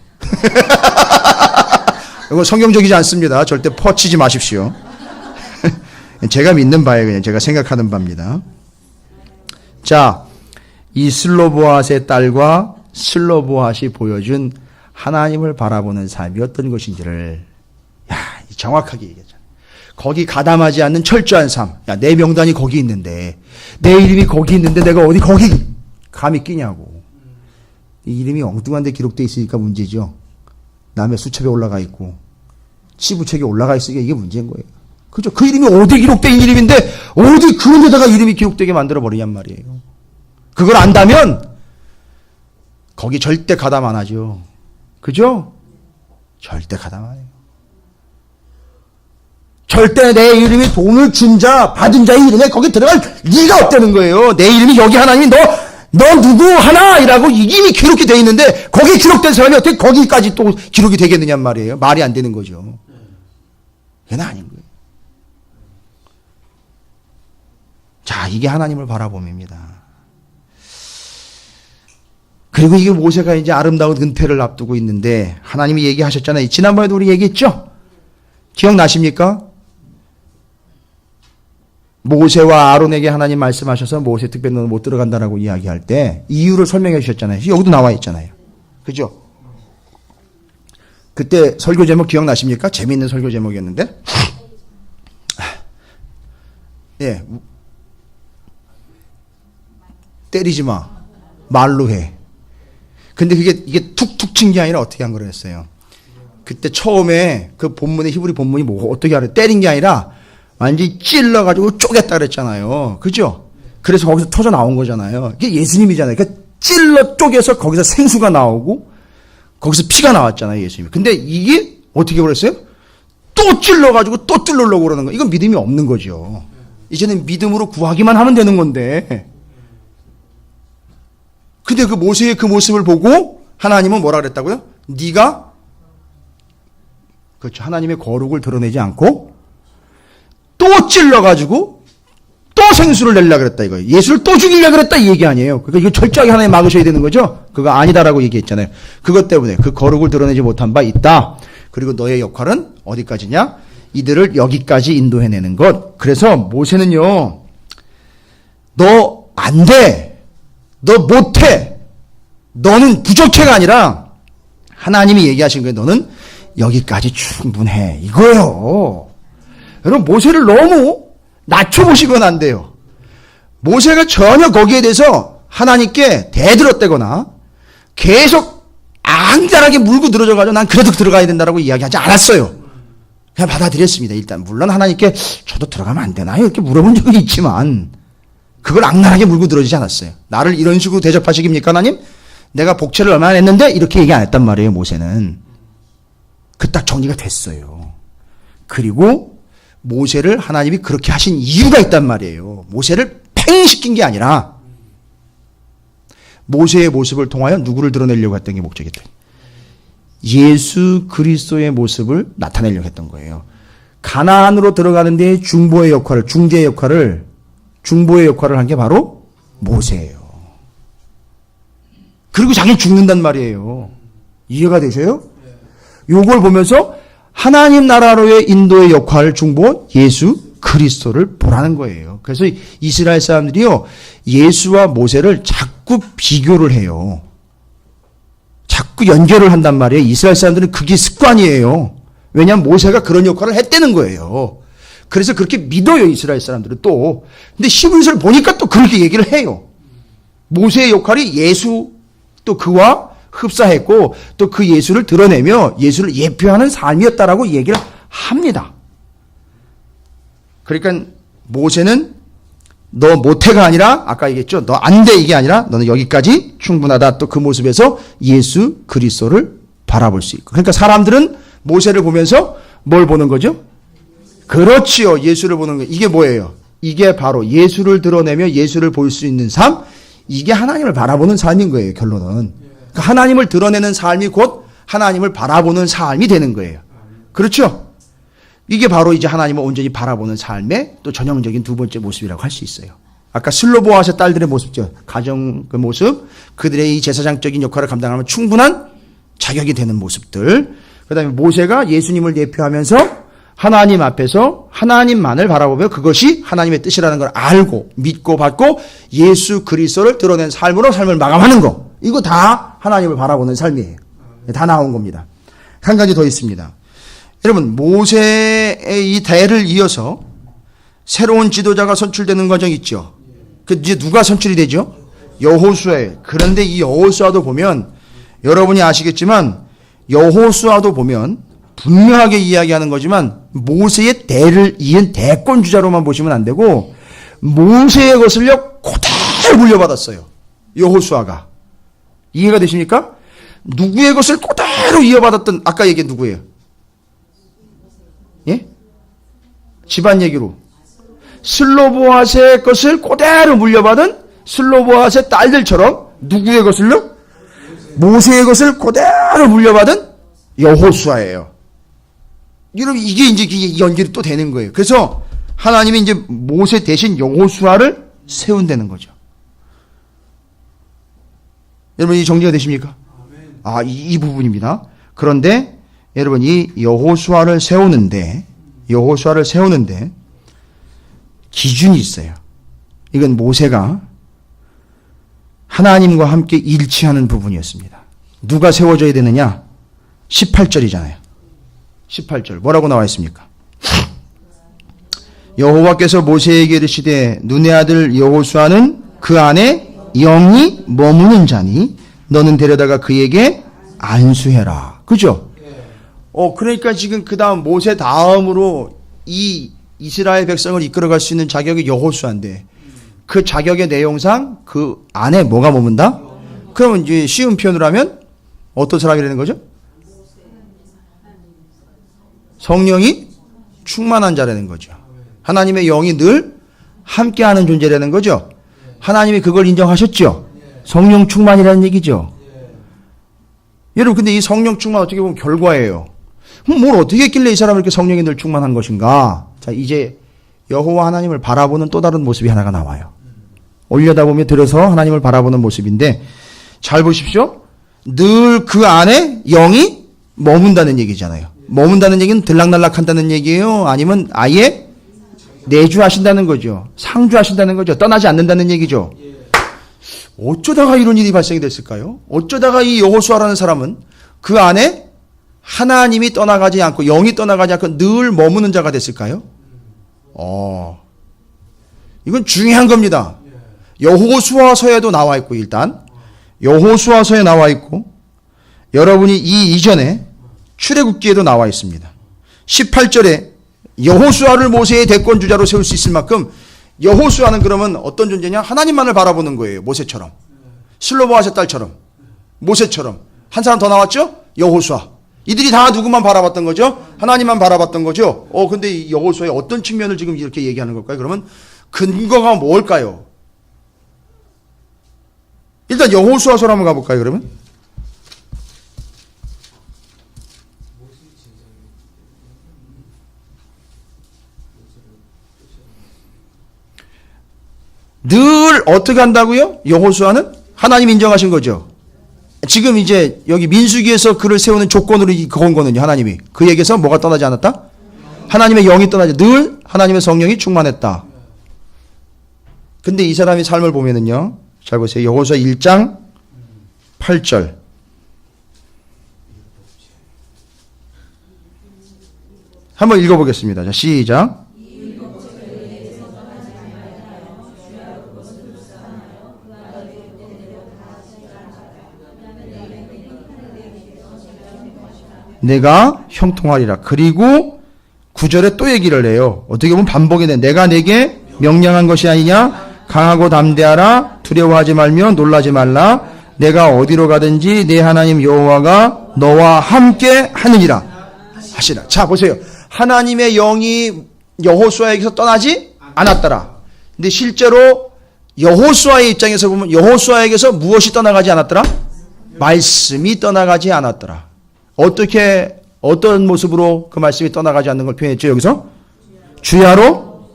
이거 성경적이지 않습니다. 절대 퍼치지 마십시오. 제가 믿는 바에 그냥 제가 생각하는 바입니다. 자, 이 슬로보아스의 딸과 슬로보아스이 보여준 하나님을 바라보는 삶이 어떤 것인지를 정확하게 얘기했잖아요. 거기 가담하지 않는 철저한 삶. 내 명단이 거기 있는데, 내 이름이 거기 있는데 내가 어디 거기 감히 끼냐고. 이 이름이 엉뚱한 데 기록되어 있으니까 문제죠. 남의 수첩에 올라가 있고 치부책에 올라가 있으니까 이게 문제인 거예요. 그죠? 그 이름이 어디 기록된 이름인데 어디 그런 데다가 이름이 기록되게 만들어 버리냔 말이에요. 그걸 안다면 거기 절대 가담 안 하죠. 그죠? 절대 가담 안 해요. 절대 내 이름이 돈을 준 자, 받은 자의 이름에 거기 들어갈 리가 없다는 거예요. 내 이름이 여기 하나님이 너 누구 하나이라고 이름이 기록이 돼 있는데 거기 기록된 사람이 어떻게 거기까지 또 기록이 되겠느냐 말이에요. 말이 안 되는 거죠. 그건 아닌 거예요. 자, 이게 하나님을 바라봄입니다. 그리고 이게 모세가 이제 아름다운 은퇴를 앞두고 있는데 하나님이 얘기하셨잖아요. 지난번에도 우리 얘기했죠? 기억나십니까? 모세와 아론에게 하나님 말씀하셔서 모세 특별히 너는 못 들어간다라고 이야기할 때 이유를 설명해 주셨잖아요. 여기도 나와 있잖아요. 그죠? 그때 설교 제목 기억나십니까? 재미있는 설교 제목이었는데. 예. 때리지 마. 말로 해. 근데 이게 툭툭 친 게 아니라 어떻게 한 거였어요? 그때 처음에 그 본문의 히브리 본문이 뭐 어떻게 하래? 때린 게 아니라 완전히 찔러가지고 쪼갰다 그랬잖아요. 그죠? 그래서 거기서 터져 나온 거잖아요. 이게 예수님이잖아요. 그러니까 찔러 쪼개서 거기서 생수가 나오고 거기서 피가 나왔잖아요, 예수님이. 근데 이게 어떻게 그랬어요? 또 찔러가지고 또 뚫으려고 그러는 거. 이건 믿음이 없는 거죠. 이제는 믿음으로 구하기만 하면 되는 건데. 근데 그 모세의 그 모습을 보고 하나님은 뭐라 그랬다고요? 네가 그렇죠. 하나님의 거룩을 드러내지 않고 또 찔러가지고 또 생수를 내려고 그랬다 이거예요. 예수를 또 죽이려고 그랬다 이 얘기 아니에요. 그러니까 이거 철저하게 하나님 막으셔야 되는 거죠. 그거 아니다라고 얘기했잖아요. 그것 때문에 그 거룩을 드러내지 못한 바 있다. 그리고 너의 역할은 어디까지냐? 이들을 여기까지 인도해내는 것. 그래서 모세는요. 너 안 돼. 너 못해. 너는 부족해가 아니라 하나님이 얘기하신 거예요. 너는 여기까지 충분해. 이거예요. 여러분 모세를 너무 낮춰보시면 안 돼요. 모세가 전혀 거기에 대해서 하나님께 대들었다거나 계속 앙달하게 물고 늘어져가지고 난 그래도 들어가야 된다라고 이야기하지 않았어요. 그냥 받아들였습니다. 일단 물론 하나님께 저도 들어가면 안 되나요? 이렇게 물어본 적이 있지만 그걸 악랄하게 물고 늘어지지 않았어요. 나를 이런 식으로 대접하시깁니까 하나님? 내가 복채를 얼마나 냈는데 이렇게 얘기 안 했단 말이에요. 모세는. 그 딱 정리가 됐어요. 그리고 모세를 하나님이 그렇게 하신 이유가 있단 말이에요. 모세를 팽시킨 게 아니라 모세의 모습을 통하여 누구를 드러내려고 했던 게 목적이었다. 예수 그리스도의 모습을 나타내려고 했던 거예요. 가나안으로 들어가는 데 중보의 역할을 중보의 역할을 한 게 바로 모세예요. 그리고 자기는 죽는단 말이에요. 이해가 되세요? 요걸 보면서 하나님 나라로의 인도의 역할을 중보한 예수 그리스도를 보라는 거예요. 그래서 이스라엘 사람들이요. 예수와 모세를 자꾸 비교를 해요. 자꾸 연결을 한단 말이에요. 이스라엘 사람들은 그게 습관이에요. 왜냐하면 모세가 그런 역할을 했다는 거예요. 그래서 그렇게 믿어요. 이스라엘 사람들은 또. 근데 히브리서를 보니까 또 그렇게 얘기를 해요. 모세의 역할이 예수 또 그와 흡사했고 또 그 예수를 드러내며 예수를 예표하는 삶이었다라고 얘기를 합니다. 그러니까 모세는 너 못해가 아니라 아까 얘기했죠. 너 안 돼 이게 아니라 너는 여기까지 충분하다. 또 그 모습에서 예수 그리스도를 바라볼 수 있고. 그러니까 사람들은 모세를 보면서 뭘 보는 거죠? 그렇지요. 예수를 보는 거예요. 이게 뭐예요? 이게 바로 예수를 드러내며 예수를 볼 수 있는 삶. 이게 하나님을 바라보는 삶인 거예요. 결론은. 그러니까 하나님을 드러내는 삶이 곧 하나님을 바라보는 삶이 되는 거예요. 그렇죠? 이게 바로 이제 하나님을 온전히 바라보는 삶의 또 전형적인 두 번째 모습이라고 할 수 있어요. 아까 슬로보아세 딸들의 모습죠. 가정 그 모습, 그들의 이 제사장적인 역할을 감당하면 충분한 자격이 되는 모습들. 그 다음에 모세가 예수님을 예표하면서 하나님 앞에서 하나님만을 바라보며 그것이 하나님의 뜻이라는 걸 알고 믿고 받고 예수 그리스도를 드러낸 삶으로 삶을 마감하는 거. 이거 다 하나님을 바라보는 삶이에요. 다 나온 겁니다. 한 가지 더 있습니다. 여러분 모세의 이 대를 이어서 새로운 지도자가 선출되는 과정이 있죠. 그 이제 누가 선출이 되죠? 여호수아예요. 그런데 이 여호수아도 보면 여러분이 아시겠지만 여호수아도 보면 분명하게 이야기하는 거지만 모세의 대를 이은 대권주자로만 보시면 안 되고 모세의 것을요 그대로 물려받았어요. 여호수아가. 이해가 되십니까? 누구의 것을 그대로 이어받았던 아까 얘기한 누구예요? 예? 집안 얘기로. 슬로보아스의 것을 그대로 물려받은 슬로보아스의 딸들처럼 누구의 것을요? 모세의 것을 그대로 물려받은 여호수아예요. 여러분 이게 이제 연결이 또 되는 거예요. 그래서 하나님이 이제 모세 대신 여호수아를 세운다는 거죠. 여러분 이 정리가 되십니까? 아, 이 부분입니다. 그런데 여러분 이 여호수아를 세우는데 기준이 있어요. 이건 모세가 하나님과 함께 일치하는 부분이었습니다. 누가 세워져야 되느냐? 18절이잖아요. 18절 뭐라고 나와 있습니까? 여호와께서 모세에게 이르시되 눈의 아들 여호수아는 그 안에 영이 머무는 자니 너는 데려다가 그에게 안수해라. 그죠? 그러니까 지금 그 다음 모세 다음으로 이 이스라엘 백성을 이끌어갈 수 있는 자격이 여호수아인데 그 자격의 내용상 그 안에 뭐가 머문다? 그러면 이제 쉬운 표현으로 하면 어떤 사람이라는 거죠? 성령이 충만한 자라는 거죠. 하나님의 영이 늘 함께하는 존재라는 거죠. 하나님이 그걸 인정하셨죠. 성령 충만이라는 얘기죠. 여러분, 근데 이 성령 충만 어떻게 보면 결과예요. 그럼 뭘 어떻게 했길래 이 사람은 이렇게 성령이 늘 충만한 것인가? 자, 이제 여호와 하나님을 바라보는 또 다른 모습이 하나가 나와요. 올려다보며 들어서 하나님을 바라보는 모습인데, 잘 보십시오. 늘 그 안에 영이 머문다는 얘기잖아요. 머문다는 얘기는 들락날락한다는 얘기예요? 아니면 아예 내주하신다는 거죠. 상주하신다는 거죠. 떠나지 않는다는 얘기죠. 어쩌다가 이런 일이 발생이 됐을까요? 어쩌다가 이 여호수아라는 사람은 그 안에 하나님이 떠나가지 않고 영이 떠나가지 않고 늘 머무는 자가 됐을까요? 이건 중요한 겁니다. 여호수아서에도 나와 있고, 일단 여호수아서에 나와 있고, 여러분이 이 이전에 출애굽기에도 나와 있습니다. 18절에 여호수아를 모세의 대권 주자로 세울 수 있을 만큼, 여호수아는 그러면 어떤 존재냐? 하나님만을 바라보는 거예요. 모세처럼. 슬로보아의 딸처럼. 모세처럼. 한 사람 더 나왔죠? 여호수아. 이들이 다 누구만 바라봤던 거죠? 하나님만 바라봤던 거죠? 근데 이 여호수아의 어떤 측면을 지금 이렇게 얘기하는 걸까요? 그러면 근거가 뭘까요? 일단 여호수아서로 한번 가볼까요, 그러면? 늘 어떻게 한다고요? 여호수아는 하나님 인정하신 거죠. 지금 이제 여기 민수기에서 그를 세우는 조건으로 그건 거는요, 하나님이 그에게서 뭐가 떠나지 않았다? 하나님의 영이 떠나지, 늘 하나님의 성령이 충만했다. 근데 이 사람의 삶을 보면은요, 잘 보세요. 여호수아 1장 8절. 한번 읽어보겠습니다. 자, 시작. 내가 형통하리라. 그리고 9절에 또 얘기를 해요. 어떻게 보면 반복이 돼. 내가 내게 명령한 것이 아니냐? 강하고 담대하라. 두려워하지 말며 놀라지 말라. 내가 어디로 가든지 내 하나님 여호와가 너와 함께 하느니라 하시라. 자, 보세요. 하나님의 영이 여호수아에게서 떠나지 않았더라. 근데 실제로 여호수아의 입장에서 보면 여호수아에게서 무엇이 떠나가지 않았더라? 말씀이 떠나가지 않았더라. 어떻게, 어떤 모습으로 그 말씀이 떠나가지 않는 걸 표현했죠, 여기서? 주야로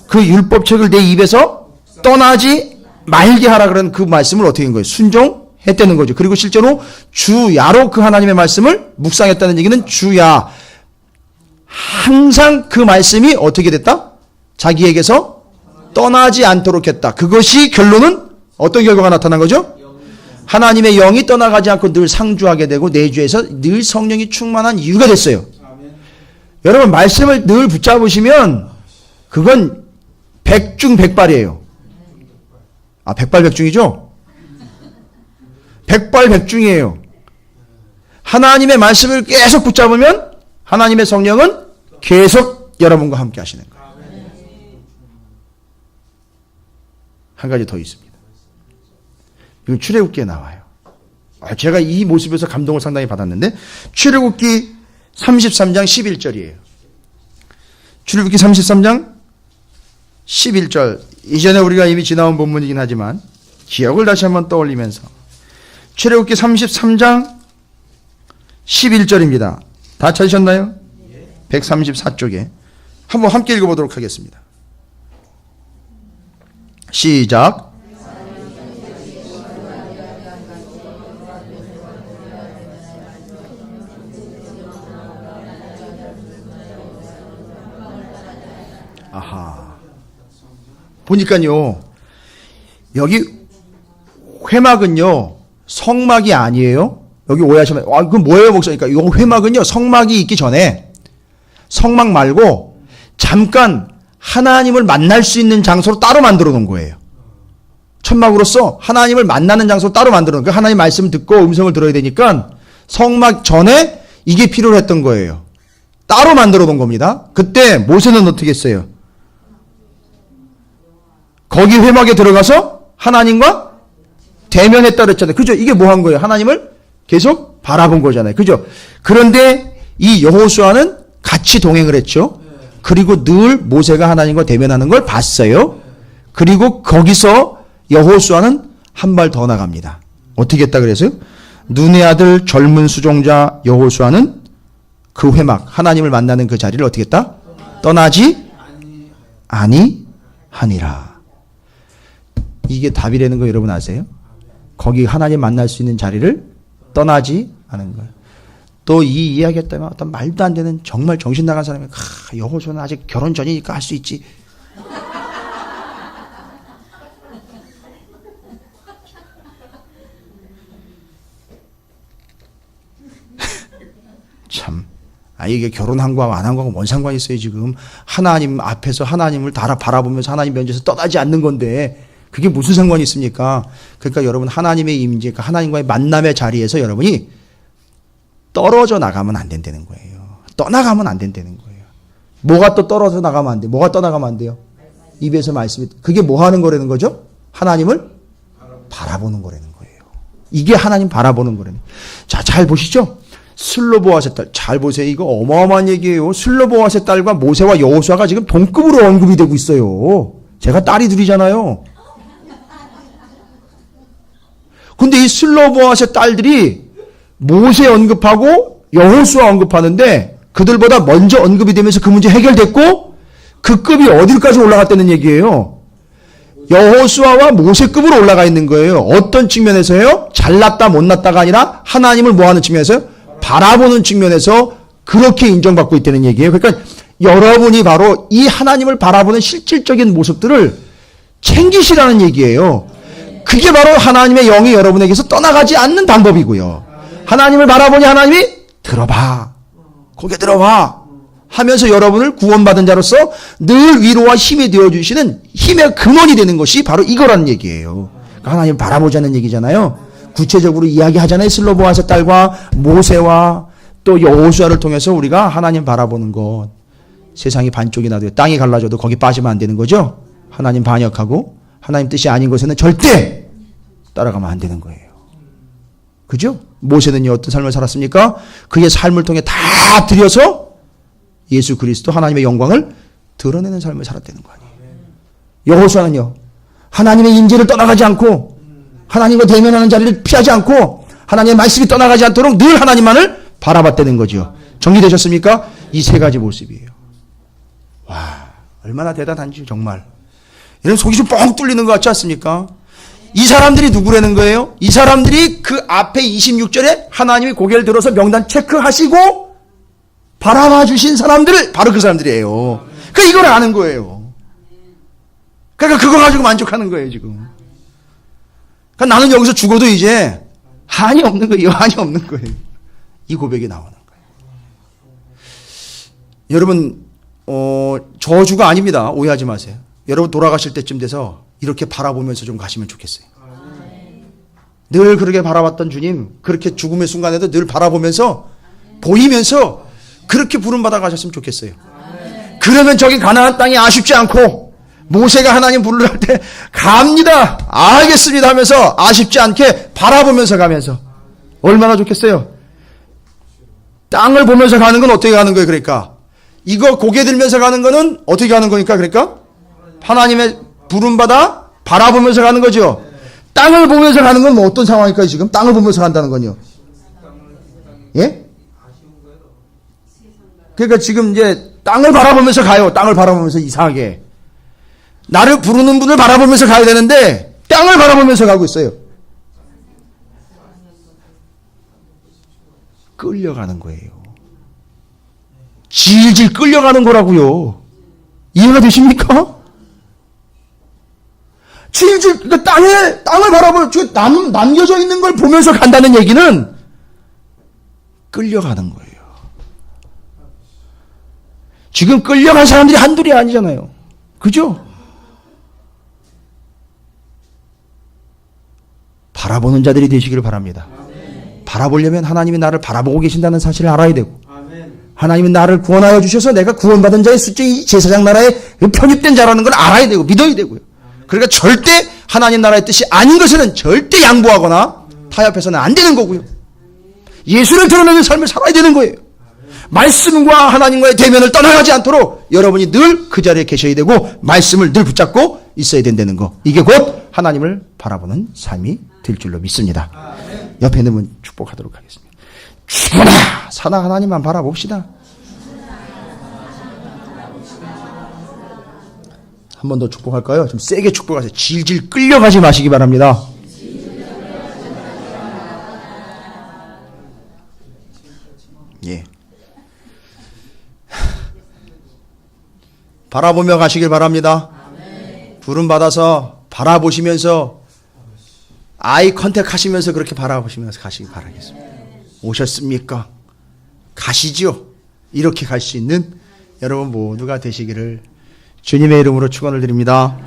그 율법책을 내 입에서 떠나지 말게 하라 그런 그 말씀을 어떻게 한 거예요? 순종했다는 거죠. 그리고 실제로 주야로 그 하나님의 말씀을 묵상했다는 얘기는 주야. 항상 그 말씀이 어떻게 됐다? 자기에게서 떠나지 않도록 했다. 그것이 결론은 어떤 결과가 나타난 거죠? 하나님의 영이 떠나가지 않고 늘 상주하게 되고 내주에서 늘 성령이 충만한 이유가 됐어요. 여러분, 말씀을 늘 붙잡으시면 그건 백중백발이에요. 백발백중이죠? 백발백중이에요. 하나님의 말씀을 계속 붙잡으면 하나님의 성령은 계속 여러분과 함께 하시는 거예요. 한 가지 더 있습니다. 이건 출애굽기에 나와요. 제가 이 모습에서 감동을 상당히 받았는데, 출애굽기 33장 11절이에요. 출애굽기 33장 11절. 이전에 우리가 이미 지나온 본문이긴 하지만 기억을 다시 한번 떠올리면서, 출애굽기 33장 11절입니다. 다 찾으셨나요? 134쪽에 한번 함께 읽어보도록 하겠습니다. 시작. 아하. 보니까요, 여기 회막은요, 성막이 아니에요. 여기 오해하시면, 그건 뭐예요, 목사님? 그러니까 이 회막은요, 성막이 있기 전에, 성막 말고, 잠깐 하나님을 만날 수 있는 장소로 따로 만들어 놓은 거예요. 천막으로서 하나님을 만나는 장소로 따로 만들어 놓은 거예요. 하나님 말씀 듣고 음성을 들어야 되니까, 성막 전에 이게 필요로 했던 거예요. 따로 만들어 놓은 겁니다. 그때 모세는 어떻게 했어요? 거기 회막에 들어가서 하나님과 대면했다 그랬잖아요. 그죠? 이게 뭐 한 거예요? 하나님을 계속 바라본 거잖아요. 그죠? 그런데 이 여호수아는 같이 동행을 했죠. 그리고 늘 모세가 하나님과 대면하는 걸 봤어요. 그리고 거기서 여호수아는 한 발 더 나갑니다. 어떻게 했다 그랬어요? 눈의 아들 젊은 수종자 여호수아는 그 회막 하나님을 만나는 그 자리를 어떻게 했다? 떠나지 아니하니라. 이게 답이라는 거 여러분 아세요? 거기 하나님 만날 수 있는 자리를 떠나지 않은 거예요. 또 이 이야기 했다면 어떤 말도 안 되는 정말 정신 나간 사람이 여호수아는 아직 결혼 전이니까 할 수 있지. 참, 이게 결혼한 거하고 안 한 거하고 뭔 상관이 있어요, 지금. 하나님 앞에서 하나님을 바라보면서 하나님 면전에서 떠나지 않는 건데, 그게 무슨 상관이 있습니까? 그러니까 여러분, 하나님의 임재, 그러니까 하나님과의 만남의 자리에서 여러분이 떨어져 나가면 안 된다는 거예요. 떠나가면 안 된다는 거예요. 뭐가 또 떨어져 나가면 안 돼요? 뭐가 떠나가면 안 돼요? 입에서 말씀이, 그게 뭐 하는 거라는 거죠? 하나님을 바라보는 거라는 거예요. 이게 하나님 바라보는 거라는 거예요. 자, 잘 보시죠? 슬로보아세 딸, 잘 보세요. 이거 어마어마한 얘기예요. 슬로보아세 딸과 모세와 여호수아가 지금 동급으로 언급이 되고 있어요. 제가 딸이 둘이잖아요. 근데 이 슬로보아세 딸들이 모세 언급하고 여호수아 언급하는데 그들보다 먼저 언급이 되면서 그 문제 해결됐고 그 급이 어디까지 올라갔다는 얘기예요. 여호수아와 모세급으로 올라가 있는 거예요. 어떤 측면에서요? 잘났다 못났다가 아니라 하나님을 뭐하는 측면에서요? 바라보는 측면에서 그렇게 인정받고 있다는 얘기예요. 그러니까 여러분이 바로 이 하나님을 바라보는 실질적인 모습들을 챙기시라는 얘기예요. 그게 바로 하나님의 영이 여러분에게서 떠나가지 않는 방법이고요. 하나님을 바라보니 하나님이 들어봐. 고개 들어봐. 하면서 여러분을 구원받은 자로서 늘 위로와 힘이 되어주시는 힘의 근원이 되는 것이 바로 이거라는 얘기예요. 그러니까 하나님을 바라보자는 얘기잖아요. 구체적으로 이야기하잖아요. 슬로보아세 딸과 모세와 또 여호수아를 통해서 우리가 하나님 바라보는 것. 세상이 반쪽이 나도 땅이 갈라져도 거기 빠지면 안 되는 거죠. 하나님 반역하고 하나님 뜻이 아닌 것에는 절대 따라가면 안 되는 거예요. 그죠? 모세는 어떤 삶을 살았습니까? 그의 삶을 통해 다 들여서 예수 그리스도 하나님의 영광을 드러내는 삶을 살았다는 거 아니에요. 여호수아는요. 하나님의 임재를 떠나가지 않고 하나님과 대면하는 자리를 피하지 않고 하나님의 말씀이 떠나가지 않도록 늘 하나님만을 바라봤다는 거죠. 정리되셨습니까? 이 세 가지 모습이에요. 와, 얼마나 대단한지 정말. 이런 속이 좀 뻥 뚫리는 것 같지 않습니까? 이 사람들이 누구라는 거예요? 이 사람들이 그 앞에 26절에 하나님이 고개를 들어서 명단 체크하시고 바라봐 주신 사람들, 바로 그 사람들이에요. 그러니까 이걸 아는 거예요. 그러니까 그거 가지고 만족하는 거예요, 지금. 그러니까 나는 여기서 죽어도 이제 한이 없는 거예요. 한이 없는 거예요. 이 고백이 나오는 거예요. 여러분, 저주가 아닙니다. 오해하지 마세요. 여러분 돌아가실 때쯤 돼서 이렇게 바라보면서 좀 가시면 좋겠어요. 늘 그렇게 바라봤던 주님, 그렇게 죽음의 순간에도 늘 바라보면서 보이면서 그렇게 부름받아 가셨으면 좋겠어요. 그러면 저기 가나안 땅이 아쉽지 않고 모세가 하나님 부르러 갈 때 갑니다. 알겠습니다 하면서 아쉽지 않게 바라보면서 가면서 얼마나 좋겠어요. 땅을 보면서 가는 건 어떻게 가는 거예요? 그러니까 이거 고개 들면서 가는 거는 어떻게 가는 거니까? 그러니까 하나님의 부름받아 바라보면서 가는 거죠. 땅을 보면서 가는 건 뭐 어떤 상황일까요? 지금 땅을 보면서 간다는 건요. 예? 그러니까 지금 이제 땅을 바라보면서 가요. 땅을 바라보면서 이상하게. 나를 부르는 분을 바라보면서 가야 되는데 땅을 바라보면서 가고 있어요. 끌려가는 거예요. 질질 끌려가는 거라고요. 이해가 되십니까? 질질, 그러니까 땅을 바라보면서 남겨져 있는 걸 보면서 간다는 얘기는 끌려가는 거예요. 지금 끌려간 사람들이 한둘이 아니잖아요. 그죠? 바라보는 자들이 되시기를 바랍니다. 바라보려면 하나님이 나를 바라보고 계신다는 사실을 알아야 되고, 하나님은 나를 구원하여 주셔서 내가 구원받은 자의 숫자에 이 제사장 나라에 편입된 자라는 걸 알아야 되고 믿어야 되고요. 그러니까 절대 하나님 나라의 뜻이 아닌 것에는 절대 양보하거나 타협해서는 안 되는 거고요. 예수를 드러내는 삶을 살아야 되는 거예요. 말씀과 하나님과의 대면을 떠나가지 않도록 여러분이 늘 그 자리에 계셔야 되고 말씀을 늘 붙잡고 있어야 된다는 거. 이게 곧 하나님을 바라보는 삶이 될 줄로 믿습니다. 옆에 있는 분 축복하도록 하겠습니다. 죽어라 사나 하나님만 바라봅시다. 한 번 더 축복할까요? 좀 세게 축복하세요. 질질 끌려가지 마시기 바랍니다. 예. 바라보며 가시길 바랍니다. 부름 받아서 바라보시면서 아이 컨택 하시면서 그렇게 바라보시면서 가시길 바라겠습니다. 오셨습니까? 가시죠. 이렇게 갈 수 있는 여러분 모두가 되시기를 주님의 이름으로 축원을 드립니다.